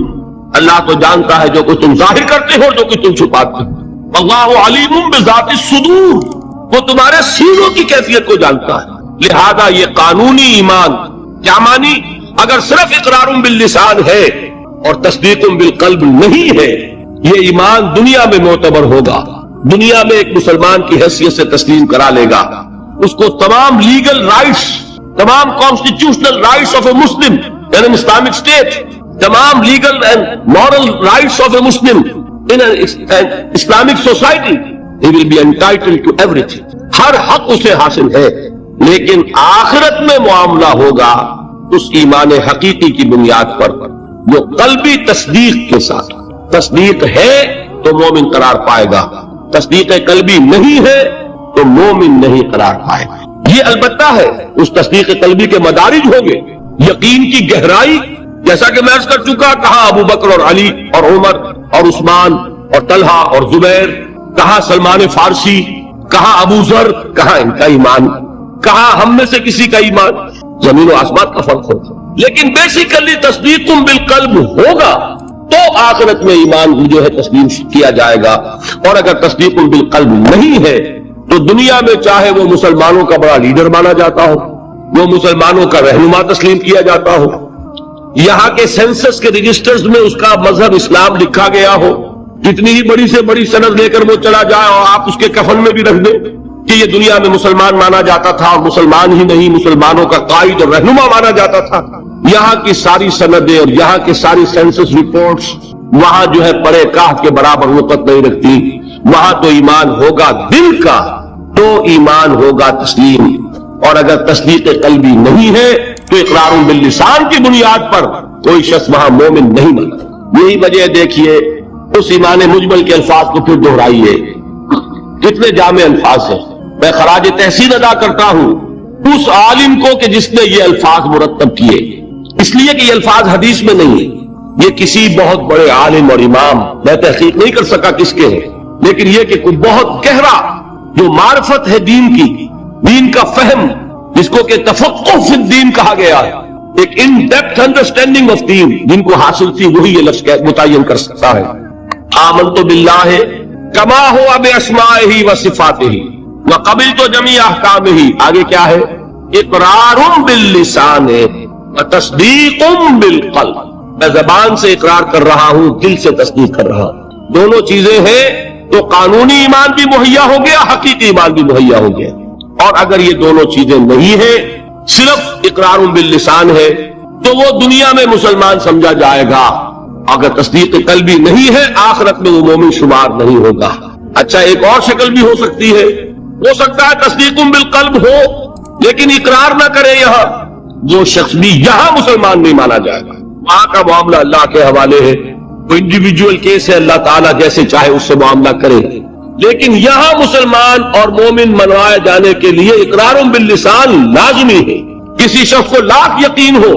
Speaker 2: اللہ تو جانتا ہے جو کچھ تم ظاہر کرتے ہو اور جو کچھ تم چھپاتے ہو. واللہ علیم بذات الصدور، وہ تمہارے سینوں کی کیفیت کو جانتا ہے. لہذا یہ قانونی ایمان کیا مانی؟ اگر صرف اقرار باللسان ہے اور تصدیق بالقلب نہیں ہے، یہ ایمان دنیا میں معتبر ہوگا، دنیا میں ایک مسلمان کی حیثیت سے تسلیم کرا لے گا. اس کو تمام لیگل رائٹس، تمام constitutional rights of a Muslim in an Islamic state, تمام legal and moral rights of a Muslim in an Islamic society, he will be entitled to everything. ہر حق اسے حاصل ہے. لیکن آخرت میں معاملہ ہوگا اس ایمان حقیقی کی بنیاد پر جو قلبی تصدیق کے ساتھ. تصدیق ہے تو مومن قرار پائے گا، تصدیق قلبی نہیں ہے تو مومن نہیں قرار پائے گا. یہ البتہ ہے اس تصدیق قلبی کے مدارج ہوں گے. یقین کی گہرائی جیسا کہ میں عرض کر چکا، کہاں ابو بکر اور علی اور عمر اور عثمان اور طلحہ اور زبیر، کہاں سلمان فارسی، کہاں ابو ذر، کہاں ان کا ایمان، کہاں ہم میں سے کسی کا ایمان. زمین و آسمان کا فرق ہوگا. لیکن بیسیکلی تصدیق بالقلب ہوگا تو آخرت میں ایمان جو ہے تسلیم کیا جائے گا. اور اگر تصدیق بالقلب نہیں ہے تو دنیا میں چاہے وہ مسلمانوں کا بڑا لیڈر مانا جاتا ہو، وہ مسلمانوں کا رہنما تسلیم کیا جاتا ہو، یہاں کے سینسس کے رجسٹرز میں اس کا مذہب اسلام لکھا گیا ہو، کتنی ہی بڑی سے بڑی سند لے کر وہ چلا جائے اور آپ اس کے کفن میں بھی رکھ دیں کہ یہ دنیا میں مسلمان مانا جاتا تھا، اور مسلمان ہی نہیں مسلمانوں کا قائد اور رہنما مانا جاتا تھا. یہاں کی ساری سندیں اور یہاں کی ساری سینسس رپورٹس وہاں جو ہے پرے کاہ کے برابر وقت نہیں رکھتی. وہاں تو ایمان ہوگا دل کا تو ایمان ہوگا تسلیم. اور اگر تصدیق قلبی نہیں ہے تو اقرار باللسان کی بنیاد پر کوئی شخص وہاں مومن نہیں بنتا. یہی وجہ دیکھیے اس ایمان مجمل کے الفاظ کو پھر دہرائیے. کتنے جامع الفاظ ہیں. میں خراج تحسین ادا کرتا ہوں اس عالم کو کہ جس نے یہ الفاظ مرتب کیے، اس لیے کہ یہ الفاظ حدیث میں نہیں ہیں، یہ کسی بہت بڑے عالم اور امام، میں تحقیق نہیں کر سکا کس کے ہیں، لیکن یہ کہ کوئی بہت گہرا جو معرفت ہے دین کی، دین کا فہم جس کو کہ تفقہ فی الدین کہا گیا ہے، ایک ان ڈیپتھ انڈرسٹینڈنگ آف دین جن کو حاصل تھی وہی یہ لفظ متعین کر سکتا ہے. آمنت باللہ کما ہوا باسمائہ و صفاتہ وقبلت جمیع احکامہ. آگے کیا ہے؟ اقرار باللسان وتصدیق بالقلب. میں زبان سے اقرار کر رہا ہوں، دل سے تصدیق کر رہا ہوں. دونوں چیزیں ہیں تو قانونی ایمان بھی مہیا ہو گیا، حقیقی ایمان بھی مہیا ہو گیا. اور اگر یہ دونوں چیزیں نہیں ہیں، صرف اقرار باللسان ہے تو وہ دنیا میں مسلمان سمجھا جائے گا. اگر تصدیق قلبی نہیں ہے آخرت میں وہ مومن شمار نہیں ہوگا. اچھا ایک اور شکل بھی ہو سکتی ہے، ہو سکتا ہے تصدیق بالقلب ہو لیکن اقرار نہ کرے، یہاں وہ شخص بھی یہاں مسلمان نہیں مانا جائے گا. وہاں کا معاملہ اللہ کے حوالے ہے، وہ انڈیویجول کیس ہے، اللہ تعالیٰ جیسے چاہے اس سے معاملہ کرے. لیکن یہاں مسلمان اور مومن منوائے جانے کے لیے اقرار باللسان لازمی ہے. کسی شخص کو لاکھ یقین ہو،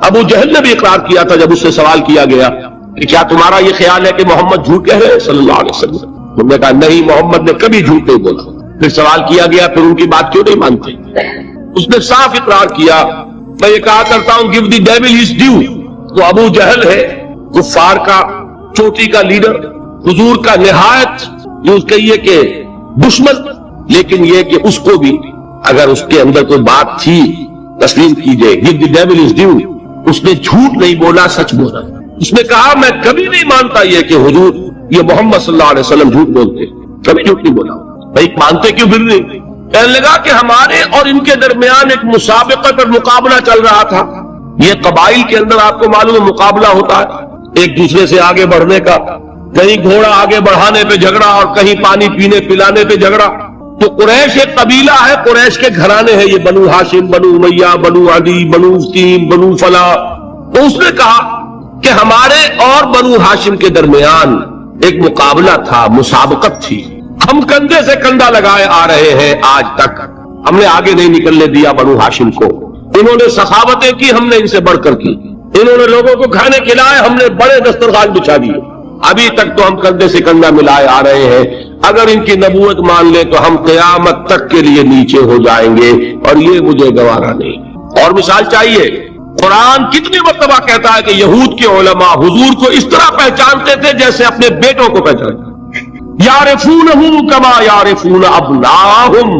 Speaker 2: ابو جہل نے بھی اقرار کیا تھا جب اس سے سوال کیا گیا کہ کیا تمہارا یہ خیال ہے کہ محمد جھوٹ کہہ رہے ہیں صلی اللہ علیہ وسلم؟ انہوں نے کہا نہیں، محمد نے کبھی جھوٹ نہیں بولا. پھر سوال کیا گیا پھر ان کی بات کیوں نہیں مانتے؟ اس نے صاف اقرار کیا، میں یہ کہا کرتا ہوں give the devil his due. تو ابو جہل ہے کفار کا چوٹی کا لیڈر، حضور کا نہایت یوں کہیے کہ دشمن، لیکن یہ کہ اس کو بھی اگر اس کے اندر کوئی بات تھی تسلیم کیجئے. give the devil his due. اس نے جھوٹ نہیں بولا، سچ بولا. اس نے کہا میں کبھی نہیں مانتا یہ کہ حضور یہ محمد صلی اللہ علیہ وسلم جھوٹ بولتے، کبھی جھوٹ نہیں بولا. بھائی مانتے کیوں پھر نہیں؟ کہنے لگا کہ ہمارے اور ان کے درمیان ایک مسابقہ پر مقابلہ چل رہا تھا. یہ قبائل کے اندر آپ کو معلوم ہے مقابلہ ہوتا ہے ایک دوسرے سے آگے بڑھنے کا، کہیں گھوڑا آگے بڑھانے پہ جھگڑا اور کہیں پانی پینے پلانے پہ جھگڑا. تو قریش ایک قبیلہ ہے، قریش کے گھرانے ہیں یہ، بنو ہاشم، بنو امیہ، بنو عدی، بنو تیم، بنو فلاں. تو اس نے کہا کہ ہمارے اور بنو ہاشم کے درمیان ایک مقابلہ تھا، مسابقت تھی، ہم کندھے سے کندھا لگائے آ رہے ہیں آج تک، ہم نے آگے نہیں نکلنے دیا بنو ہاشم کو. انہوں نے سخاوتیں کی، ہم نے ان سے بڑھ کر کی. انہوں نے لوگوں کو کھانے کھلائے، ہم نے بڑے دسترخوان بچھا دیے. ابھی تک تو ہم کندھے سے کندھا ملائے آ رہے ہیں. اگر ان کی نبوت مان لے تو ہم قیامت تک کے لیے نیچے ہو جائیں گے، اور یہ مجھے گوارا نہیں. اور مثال چاہیے، قرآن کتنی مرتبہ کہتا ہے کہ یہود کے علماء حضور کو اس طرح پہچانتے تھے جیسے اپنے بیٹوں کو پہچانتے. یعرفونہ کما یعرفون ابناہم.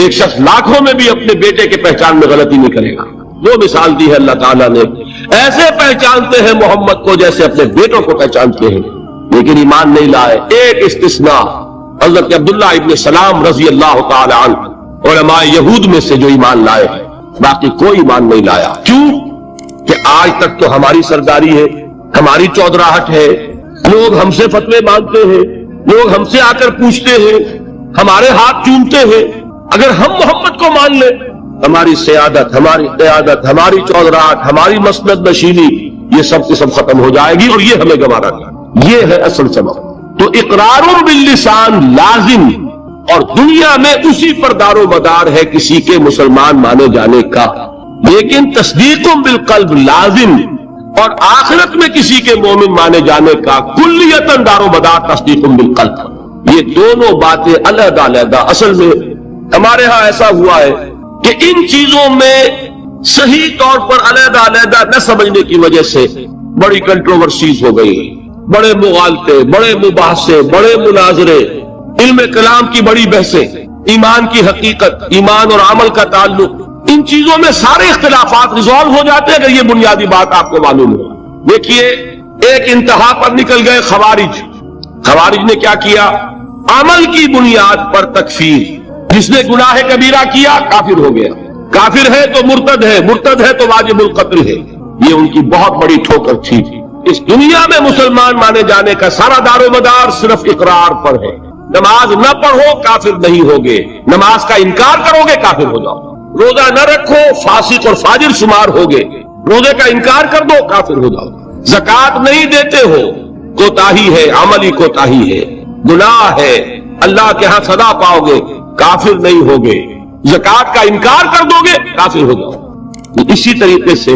Speaker 2: ایک شخص لاکھوں میں بھی اپنے بیٹے کے پہچان میں غلطی نہیں کرے گا. وہ مثال دی ہے اللہ تعالیٰ نے، ایسے پہچانتے ہیں محمد کو جیسے اپنے بیٹوں کو پہچانتے ہیں. لیکن ایمان نہیں لائے. ایک استثناء حضرت عبداللہ ابن سلام رضی اللہ تعالی عنہ علماء یہود میں سے جو ایمان لائے ہیں، باقی کوئی ایمان نہیں لایا. کیوں کہ آج تک تو ہماری سرداری ہے، ہماری چودراہٹ ہے، لوگ ہم سے فتوے مانگتے ہیں، لوگ ہم سے آ کر پوچھتے ہیں، ہمارے ہاتھ چومتے ہیں. اگر ہم محمد کو مان لیں ہماری سیادت، ہماری قیادت، ہماری چودراہٹ، ہماری مسند نشینی، یہ سب کی سب ختم ہو جائے گی اور یہ ہمیں گوارا نہیں۔ یہ ہے اصل سبب۔ تو اقرار باللسان لازم، اور دنیا میں اسی پر دار و مدار ہے کسی کے مسلمان مانے جانے کا، لیکن تصدیق بالقلب لازم، اور آخرت میں کسی کے مومن مانے جانے کا کلیتاً دار و مدار تصدیق بالقلب۔ یہ دونوں باتیں علیحدہ علیحدہ۔ اصل میں ہمارے ہاں ایسا ہوا ہے کہ ان چیزوں میں صحیح طور پر علیحدہ علیحدہ نہ سمجھنے کی وجہ سے بڑی کنٹروورسیز ہو گئی، بڑے مغالطے، بڑے مباحثے، بڑے مناظرے، علم کلام کی بڑی بحثیں، ایمان کی حقیقت، ایمان اور عمل کا تعلق، ان چیزوں میں سارے اختلافات ریزالو ہو جاتے ہیں اگر یہ بنیادی بات آپ کو معلوم ہو۔ دیکھیے، ایک انتہا پر نکل گئے خوارج۔ خوارج نے کیا کیا؟ عمل کی بنیاد پر تکفیر، جس نے گناہ کبیرہ کیا کافر ہو گیا، کافر ہے تو مرتد ہے، مرتد ہے تو واجب القتل ہے۔ یہ ان کی بہت بڑی ٹھوکر تھی۔ اس دنیا میں مسلمان مانے جانے کا سارا دار و مدار صرف اقرار پر ہے۔ نماز نہ پڑھو کافر نہیں ہوگے، نماز کا انکار کرو گے کافر ہو جاؤ، روزہ نہ رکھو فاسق اور فاجر شمار ہوگے، روزے کا انکار کر دو کافر ہو جاؤ، زکوٰۃ نہیں دیتے ہو کوتاہی ہے، عملی کوتاہی ہے، گناہ ہے، اللہ کے ہاں سزا پاؤ گے، کافر نہیں ہوگے، زکوٰۃ کا انکار کر دو گے کافر ہو جاؤ۔ اسی طریقے سے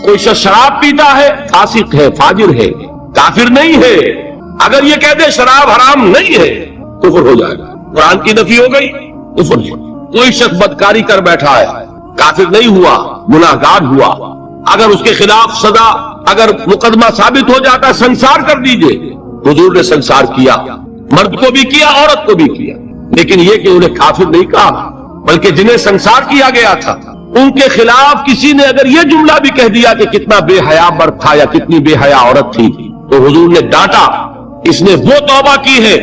Speaker 2: کوئی شخص شراب پیتا ہے فاسق ہے، فاجر ہے، کافر نہیں ہے۔ اگر یہ کہتے شراب حرام نہیں ہے کفر ہو جائے گا، قرآن کی نفی ہو گئی، کفر ہو۔ کوئی شخص بدکاری کر بیٹھا ہے، کافر نہیں ہوا، گناہگار ہوا، اگر اس کے خلاف سزا، اگر مقدمہ ثابت ہو جاتا سنسار کر دیجئے۔ حضور نے سنسار کیا، مرد کو بھی کیا، عورت کو بھی کیا، لیکن یہ کہ انہیں کافر نہیں کہا، بلکہ جنہیں سنسار کیا گیا تھا ان کے خلاف کسی نے اگر یہ جملہ بھی کہہ دیا کہ کتنا بے حیا مرد تھا یا کتنی بے حیا عورت تھی، تو حضور نے ڈانٹا، اس نے وہ توبہ کی ہے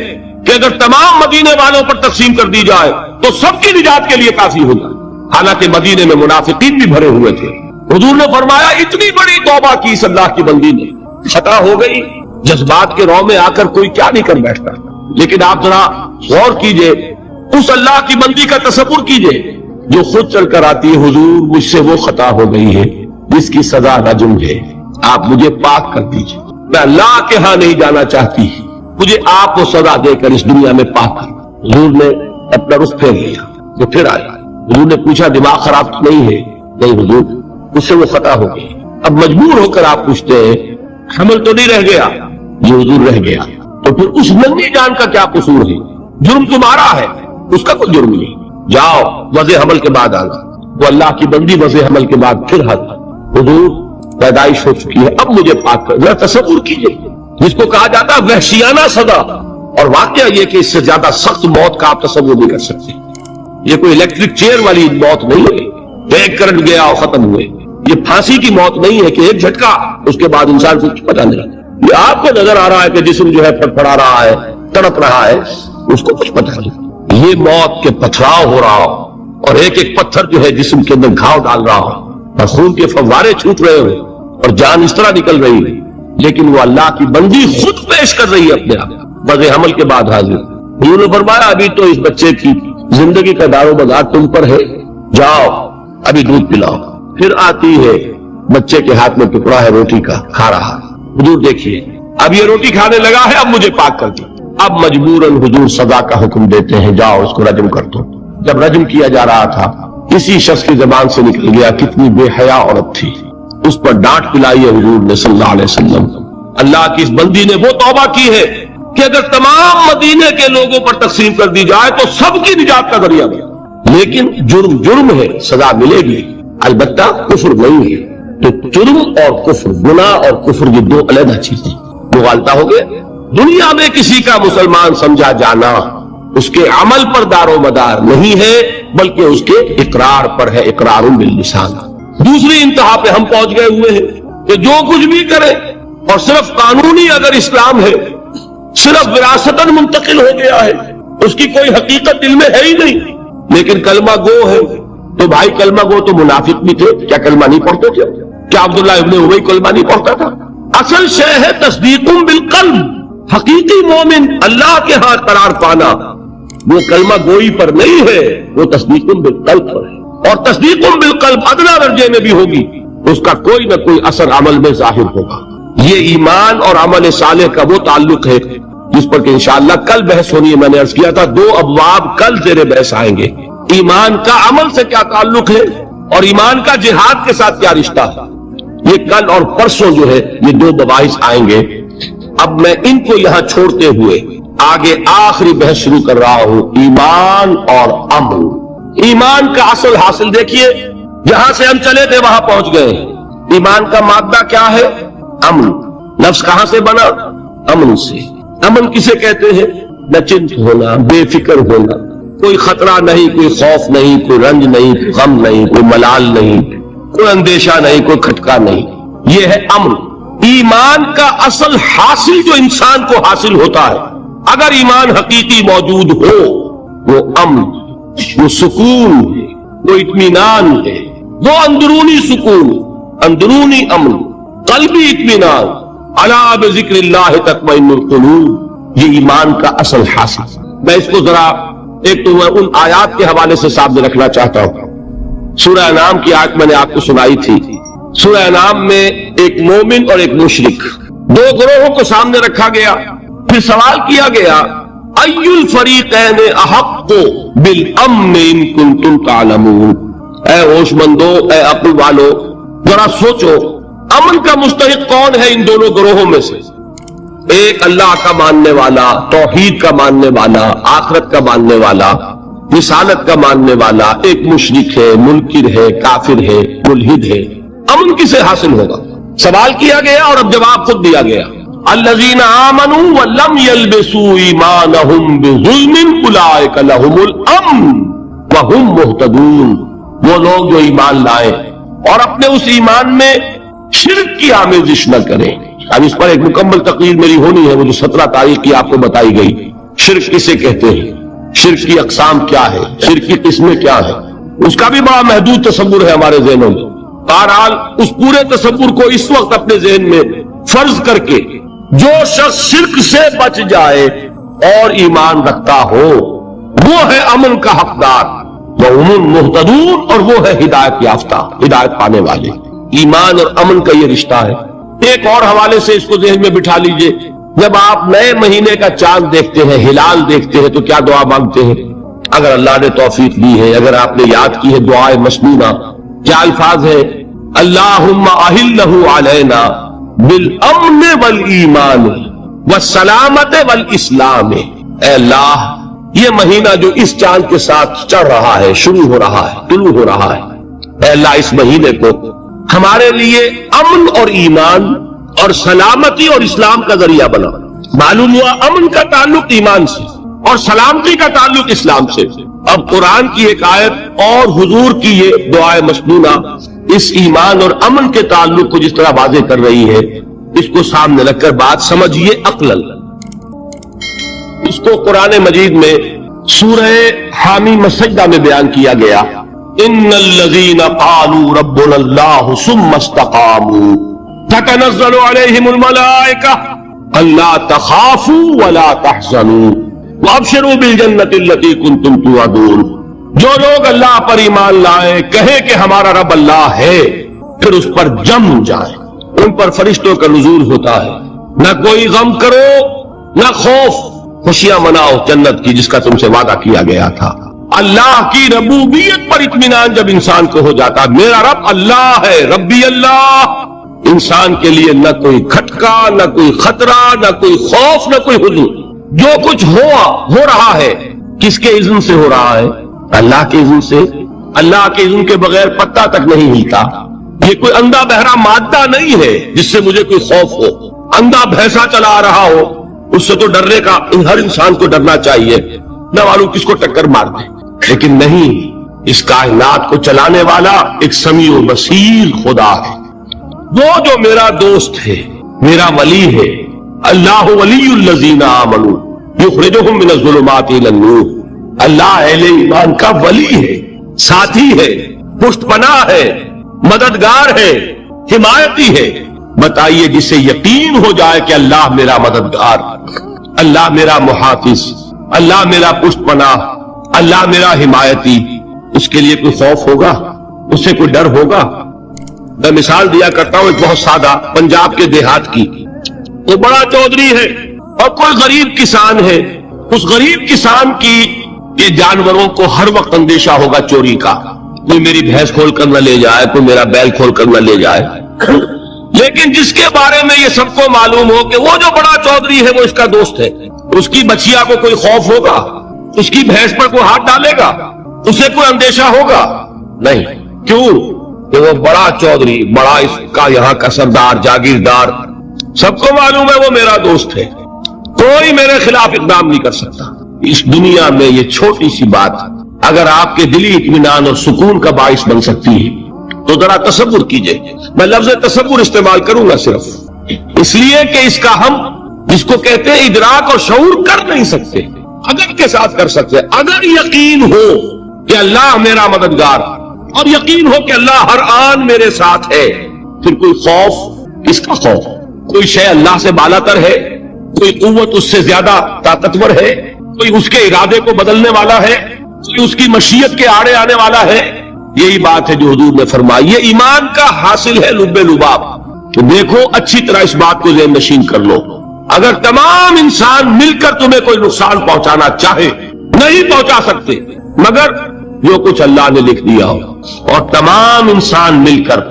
Speaker 2: کہ اگر تمام مدینے والوں پر تقسیم کر دی جائے تو سب کی نجات کے لیے کافی ہو جائے۔ حالانکہ مدینے میں منافقین بھی بھرے ہوئے تھے۔ حضور نے فرمایا اتنی بڑی توبہ کی اس اللہ کی بندی نے، خطا ہو گئی، جذبات کے رو میں آ کر کوئی کیا نہیں کر بیٹھتا، لیکن آپ ذرا غور کیجئے، اس اللہ کی بندی کا تصور کیجئے جو خود چل کر آتی ہے، حضور مجھ سے وہ خطا ہو گئی ہے جس کی سزا رجم ہے، آپ مجھے پاک کر دیجئے، میں اللہ کے ہاں نہیں جانا چاہتی، مجھے آپ کو سزا دے کر اس دنیا میں پاک کر۔ حضور نے اپنا رخ پھیر لیا، وہ پھر آیا۔ حضور نے پوچھا دماغ خراب تو نہیں ہے؟ نہیں حضور، اس سے وہ خطا ہو گئی۔ اب مجبور ہو کر آپ پوچھتے ہیں حمل تو نہیں رہ گیا؟ یہ حضور رہ گیا۔ تو پھر اس ننگی جان کا کیا قصور ہے؟ جرم تمہارا ہے، اس کا کوئی جرم نہیں۔ جاؤ وضع حمل کے بعد آنا۔ وہ اللہ کی بندی وضع حمل کے بعد پھر حضور پیدائش ہو چکی ہے، اب مجھے پاک کر۔ ذرا تصور کیجئے، جس کو کہا جاتا ہے وحشیانہ سزا، اور واقعہ یہ کہ اس سے زیادہ سخت موت کا آپ تصور نہیں کر سکتے۔ یہ کوئی الیکٹرک چیئر والی موت نہیں ہے، بیک کرنٹ گیا اور ختم ہوئے۔ یہ پھانسی کی موت نہیں ہے کہ ایک جھٹکا اس کے بعد انسان کو کچھ پتا نہیں۔ یہ آپ کو نظر آ رہا ہے کہ جسم جو ہے پھڑپڑا رہا ہے، تڑپ رہا ہے، اس کو کچھ پتا نہیں۔ یہ موت کے پتھراؤ ہو رہا ہو، اور ایک ایک پتھر جو ہے جسم کے اندر گھاؤ ڈال رہا ہو، اور خون کے فوارے چھوٹ رہے ہو، اور جان اس طرح نکل رہی ہے، لیکن وہ اللہ کی بندی خود پیش کر رہی ہے اپنے آپ، وضع حمل کے بعد حاضر۔ حضور نے فرمایا ابھی تو اس بچے کی زندگی کا دار و مدار تم پر ہے، جاؤ ابھی دودھ پلاؤ۔ پھر آتی ہے، بچے کے ہاتھ میں ٹکڑا ہے روٹی کا، کھا رہا ہے۔ حضور دیکھیے اب یہ روٹی کھانے لگا ہے، اب مجھے پاک کر دو۔ اب مجبوراً حضور سزا کا حکم دیتے ہیں، جاؤ اس کو رجم کر دو۔ جب رجم کیا جا رہا تھا، کسی شخص کی زبان سے نکل گیا کتنی بے حیا عورت تھی، اس پر ڈانٹ پلائی ہے حضور نے صلی اللہ علیہ وسلم۔ اللہ کی اس بندی نے وہ توبہ کی ہے کہ اگر تمام مدینے کے لوگوں پر تقسیم کر دی جائے تو سب کی نجات کا ذریعہ بنا، لیکن جرم جرم ہے، سزا ملے گی، البتہ کفر نہیں ہے۔ تو جرم اور کفر، گناہ اور کفر، یہ دو علیحدہ چیزیں۔ مغالطہ ہو گئے۔ دنیا میں کسی کا مسلمان سمجھا جانا اس کے عمل پر دار و مدار نہیں ہے، بلکہ اس کے اقرار پر ہے، اقرار باللسان۔ دوسری انتہا پہ ہم پہنچ گئے ہوئے ہیں کہ جو کچھ بھی کرے، اور صرف قانونی اگر اسلام ہے، صرف وراثتاً منتقل ہو گیا ہے، اس کی کوئی حقیقت دل میں ہے ہی نہیں، لیکن کلمہ گو ہے، تو بھائی کلمہ گو تو منافق بھی تھے، کیا کلمہ نہیں پڑھتے تھے؟ کیا عبداللہ ابن ابی کلمہ نہیں پڑھتا تھا؟ اصل شے ہے تصدیق بالقلب۔ حقیقی مومن اللہ کے ہاتھ قرار پانا وہ کلمہ گوئی پر نہیں ہے، وہ تصدیق بالقلب پر ہے۔ اور تصدیق بالقلب ادنا درجے میں بھی ہوگی، اس کا کوئی نہ کوئی اثر عمل میں ظاہر ہوگا۔ یہ ایمان اور عمل صالح کا وہ تعلق ہے جس پر کہ انشاءاللہ کل بحث ہونی ہے۔ میں نے عرض کیا تھا 2 ابواب کل زیر بحث آئیں گے، ایمان کا عمل سے کیا تعلق ہے اور ایمان کا جہاد کے ساتھ کیا رشتہ ہے، یہ کل اور پرسوں جو ہے یہ 2 مباحث آئیں گے۔ اب میں ان کو یہاں چھوڑتے ہوئے آگے آخری بحث شروع کر رہا ہوں، ایمان اور عمل۔ ایمان کا اصل حاصل دیکھیے، جہاں سے ہم چلے تھے وہاں پہنچ گئے۔ ایمان کا مادہ کیا ہے؟ امن۔ نفس کہاں سے بنا؟ امن سے۔ امن کسے کہتے ہیں؟ نچنت ہونا، بے فکر ہونا، کوئی خطرہ نہیں، کوئی خوف نہیں، کوئی رنج نہیں، کوئی غم نہیں، کوئی ملال نہیں، کوئی اندیشہ نہیں، کوئی کھٹکا نہیں، یہ ہے امن۔ ایمان کا اصل حاصل جو انسان کو حاصل ہوتا ہے اگر ایمان حقیقی موجود ہو، وہ امن، وہ سکون ہے، وہ اطمینان ہے، وہ اندرونی سکون، اندرونی امن، قلبی اطمینان۔ الا بذکر اللہ تطمئن القلوب، یہ ایمان کا اصل حاصل۔ میں اس کو ذرا ایک تو میں ان آیات کے حوالے سے سامنے رکھنا چاہتا ہوں۔ سورہ انعام کی آیت میں نے آپ کو سنائی تھی۔ سورہ انعام میں ایک مومن اور ایک مشرک، 2 گروہوں کو سامنے رکھا گیا، پھر سوال کیا گیا ای الفریقین احق بالامن ان کنتم تعلمون۔ اے ہوش مندو، اے عقل والو، ذرا سوچو امن کا مستحق کون ہے ان دونوں گروہوں میں سے؟ ایک اللہ کا ماننے والا، توحید کا ماننے والا، آخرت کا ماننے والا، رسالت کا ماننے والا، ایک مشرک ہے، منکر ہے، کافر ہے، ملحد ہے۔ امن کسے حاصل ہوگا؟ سوال کیا گیا اور اب جواب خود دیا گیا، الذین آمنوا ولم یلبسوا ایمانہم بظلم اولئک لہم الامن وہم مہتدون۔ وہ لوگ جو ایمان لائے اور اپنے اس ایمان میں شرک کی آمیزش نہ کریں۔ اب اس پر ایک مکمل تقریر میری ہونی ہے، وہ جو 17 تاریخ کی آپ کو بتائی گئی۔ شرک کسے کہتے ہیں، شرک کی اقسام کیا ہے، شرک کی قسمیں کیا ہے، اس کا بھی بڑا محدود تصور ہے ہمارے ذہنوں میں۔ بہرحال اس پورے تصور کو اس وقت اپنے ذہن میں فرض کر کے جو شخص شرک سے بچ جائے اور ایمان رکھتا ہو وہ ہے امن کا حقدار، وہ مہتدون، اور وہ ہے ہدایت یافتہ، ہدایت پانے والے۔ ایمان اور امن کا یہ رشتہ ہے۔ ایک اور حوالے سے اس کو ذہن میں بٹھا لیجئے، جب آپ نئے مہینے کا چاند دیکھتے ہیں، ہلال دیکھتے ہیں، تو کیا دعا مانگتے ہیں؟ اگر اللہ نے توفیق دی ہے، اگر آپ نے یاد کی ہے دعائے مسنونہ، کیا الفاظ ہے؟ اللہم اہلہ علینا بالامن والایمان والسلامت والاسلام۔ اے اللہ، یہ مہینہ جو اس چاند کے ساتھ چڑھ رہا ہے، شروع ہو رہا ہے، طلوع ہو رہا ہے، اے اللہ اس مہینے کو ہمارے لیے امن اور ایمان اور سلامتی اور اسلام کا ذریعہ بنا۔ معلوم ہوا امن کا تعلق ایمان سے اور سلامتی کا تعلق اسلام سے۔ اب قرآن کی ایک آیت اور حضور کی یہ دعائے مسنونہ اس ایمان اور امن کے تعلق کو جس طرح واضح کر رہی ہے، اس کو سامنے رکھ کر بات سمجھیے عقلاً۔ اس کو قرآن مجید میں سورہ حامیم السجدہ میں بیان کیا گیا، ان الذین قالوا ربنا اللہ ثم استقاموا تتنزل علیہم الملائکہ الا تخافوا ولا تحزنوا وابشروا بالجنۃ التي کنتم توعدون۔ جو لوگ اللہ پر ایمان لائے، کہے کہ ہمارا رب اللہ ہے، پھر اس پر جم جائیں، ان پر فرشتوں کا نزول ہوتا ہے، نہ کوئی غم کرو نہ خوف، خوشیاں مناؤ جنت کی جس کا تم سے وعدہ کیا گیا تھا۔ اللہ کی ربوبیت پر اطمینان جب انسان کو ہو جاتا، میرا رب اللہ ہے، ربی اللہ، انسان کے لیے نہ کوئی کھٹکا، نہ کوئی خطرہ، نہ کوئی خوف، نہ کوئی حزن۔ جو کچھ ہو رہا ہے کس کے اذن سے ہو رہا ہے؟ اللہ کے اذن سے۔ اللہ کے اذن کے بغیر پتہ تک نہیں ہلتا۔ یہ کوئی اندھا بہرا مادہ نہیں ہے جس سے مجھے کوئی خوف ہو۔ اندھا بھینسا چلا رہا ہو اس سے تو ڈرنے کا ہر انسان کو ڈرنا چاہیے، نہ معلوم کس کو ٹکر مار دے، لیکن نہیں، اس کائنات کو چلانے والا ایک سمیع و بصیر خدا ہے۔ وہ جو میرا دوست ہے، میرا ولی ہے، اللہ ولی الذین آمنوا یخرجہم من الظلمات الی النور۔ اللہ اہل ایمان کا ولی ہے، ساتھی ہے، پشت پناہ ہے، مددگار ہے، حمایتی ہے۔ بتائیے جسے یقین ہو جائے کہ اللہ میرا مددگار، اللہ میرا محافظ، اللہ میرا پشت پناہ، اللہ میرا حمایتی، اس کے لیے کوئی خوف ہوگا؟ اس سے کوئی ڈر ہوگا؟ میں مثال دیا کرتا ہوں ایک بہت سادہ پنجاب کے دیہات کی. وہ بڑا چودھری ہے اور کوئی غریب کسان ہے. اس غریب کسان کی یہ جانوروں کو ہر وقت اندیشہ ہوگا چوری کا. کوئی میری بھینس کھول کر نہ لے جائے, کوئی میرا بیل کھول کر نہ لے جائے. لیکن جس کے بارے میں یہ سب کو معلوم ہو کہ وہ جو بڑا چودھری ہے وہ اس کا دوست ہے, اس کی بچیا کو کوئی خوف ہوگا؟ اس کی بھینس پر کوئی ہاتھ ڈالے گا؟ اسے کوئی اندیشہ ہوگا؟ نہیں. کیوں؟ کہ وہ بڑا چودھری, بڑا اس کا یہاں کا سردار, جاگیردار, سب کو معلوم ہے وہ میرا دوست ہے, کوئی میرے خلاف اقدام نہیں کر سکتا. اس دنیا میں یہ چھوٹی سی بات اگر آپ کے دلی اطمینان اور سکون کا باعث بن سکتی ہے تو ذرا تصور کیجئے. میں لفظ تصور استعمال کروں گا صرف اس لیے کہ اس کا ہم جس کو کہتے ہیں ادراک اور شعور کر نہیں سکتے, اگر کے ساتھ کر سکتے. اگر یقین ہو کہ اللہ میرا مددگار اور یقین ہو کہ اللہ ہر آن میرے ساتھ ہے, پھر کوئی خوف, کس کا خوف؟ کوئی شے اللہ سے بالا تر ہے, کوئی قوت اس سے زیادہ طاقتور ہے, کوئی اس کے ارادے کو بدلنے والا ہے, کوئی اس کی مشیت کے آڑے آنے والا ہے؟ یہی بات ہے جو حضور نے فرمائی. یہ ایمان کا حاصل ہے لب لباب. تو دیکھو اچھی طرح اس بات کو ذہن نشین کر لو. اگر تمام انسان مل کر تمہیں کوئی نقصان پہنچانا چاہے نہیں پہنچا سکتے مگر جو کچھ اللہ نے لکھ دیا ہو, اور تمام انسان مل کر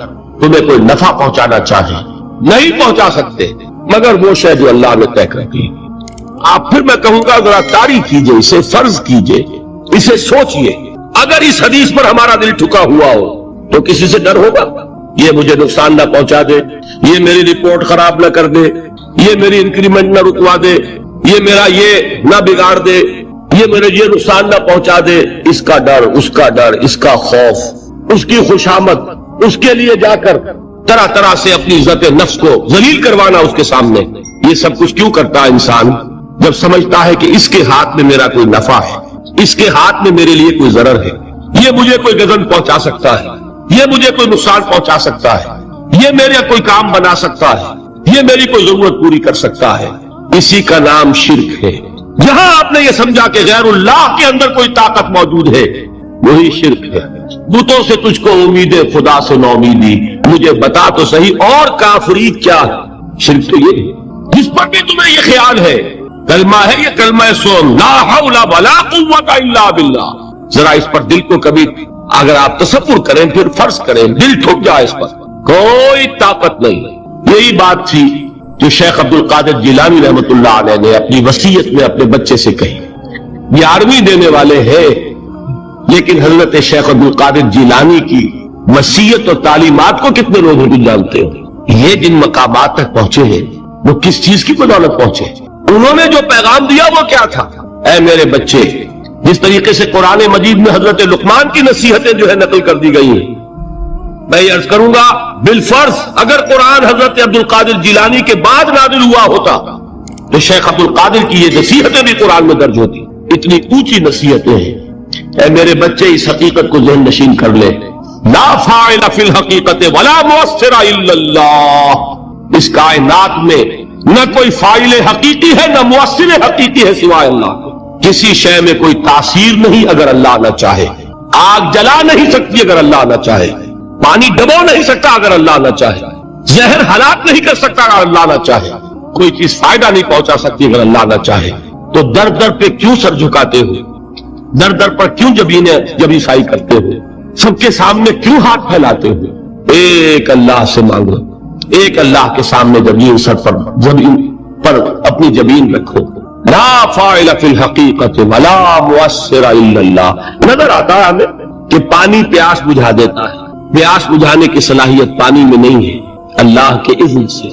Speaker 2: تمہیں کوئی نفع پہنچانا چاہے نہیں پہنچا سکتے مگر وہ شے جو اللہ نے طے کر دی. آپ پھر میں کہوں گا ذرا طاری کیجئے, اسے فرض کیجئے, اسے سوچئے. اگر اس حدیث پر ہمارا دل ٹھکا ہوا ہو تو کسی سے ڈر ہوگا؟ یہ مجھے نقصان نہ پہنچا دے, یہ میری رپورٹ خراب نہ کر دے, یہ میری انکریمنٹ نہ رکوا دے, یہ میرا یہ نہ بگاڑ دے, یہ میرے یہ نقصان نہ پہنچا دے. اس کا ڈر, اس کا ڈر, اس کا خوف, اس کی خوشامد, اس کے لیے جا کر طرح طرح سے اپنی عزت نفس کو ذلیل کروانا اس کے سامنے. یہ سب کچھ کیوں کرتا ہے انسان؟ جب سمجھتا ہے کہ اس کے ہاتھ میں میرا کوئی نفع ہے, اس کے ہاتھ میں میرے لیے کوئی ضرر ہے, یہ مجھے کوئی غضب پہنچا سکتا ہے, یہ مجھے کوئی نقصان پہنچا سکتا ہے, یہ میرا کوئی کام بنا سکتا ہے, یہ میری کوئی ضرورت پوری کر سکتا ہے. اسی کا نام شرک ہے. جہاں آپ نے یہ سمجھا کہ غیر اللہ کے اندر کوئی طاقت موجود ہے وہی شرک ہے. بتوں سے تجھ کو امید ہے, خدا سے نو امیدی, مجھے بتا تو صحیح اور کافری کیا ہے؟ شرک تو یہ ہے جس پر بھی تمہیں یہ خیال ہے کلمہ ہے, یہ کلمہ سوم لا حول ولا قوت الا باللہ. ذرا اس پر دل کو کبھی اگر آپ تصور کریں پھر فرض کریں, دل ٹھک جائے اس پر, کوئی طاقت نہیں. یہی بات تھی جو شیخ عبد القادر جیلانی رحمۃ اللہ علیہ نے اپنی وصیت میں اپنے بچے سے کہی. 11ویں دینے والے ہیں لیکن حضرت شیخ عبد القادر جیلانی کی وصیت اور تعلیمات کو کتنے لوگ جانتے ہو؟ یہ جن مقامات تک پہنچے ہیں وہ کس چیز کی بدولت پہنچے؟ انہوں نے جو پیغام دیا وہ کیا تھا؟ اے میرے بچے, جس طریقے سے قرآن مجید میں حضرت لقمان کی نصیحتیں جو ہے نقل کر دی گئی ہیں, میں یہ عرض کروں گا بالفرض اگر قرآن حضرت عبد القادر جیلانی کے بعد نازل ہوا ہوتا تو شیخ عبد القادر کی یہ نصیحتیں بھی قرآن میں درج ہوتی. اتنی اونچی نصیحتیں ہیں. اے میرے بچے اس حقیقت کو ذہن نشین کر لے, لا فاعل فی الحقیقت ولا مؤثر الا اللہ. اس کائنات میں نہ کوئی فاعل حقیقی ہے نہ مؤثر حقیقی ہے سوائے اللہ. کسی شے میں کوئی تاثیر نہیں اگر اللہ نہ چاہے. آگ جلا نہیں سکتی اگر اللہ نہ چاہے, پانی ڈبو نہیں سکتا اگر اللہ نہ چاہے, زہر ہلاک نہیں کر سکتا اگر اللہ نہ چاہے, کوئی چیز فائدہ نہیں پہنچا سکتی اگر اللہ نہ چاہے. تو در در پہ کیوں سر جھکاتے ہو, در در پر کیوں جبیں سائی کرتے ہو, سب کے سامنے کیوں ہاتھ پھیلاتے ہو؟ ایک اللہ سے مانگو, ایک اللہ کے سامنے جبین سر پر اپنی جبین رکھو. لا فاعل فی الحقیقت ولا مؤثر الا اللہ. نظر آتا ہے ہمیں کہ پانی پیاس بجھا دیتا ہے, پیاس بجھانے کی صلاحیت پانی میں نہیں ہے, اللہ کے اذن سے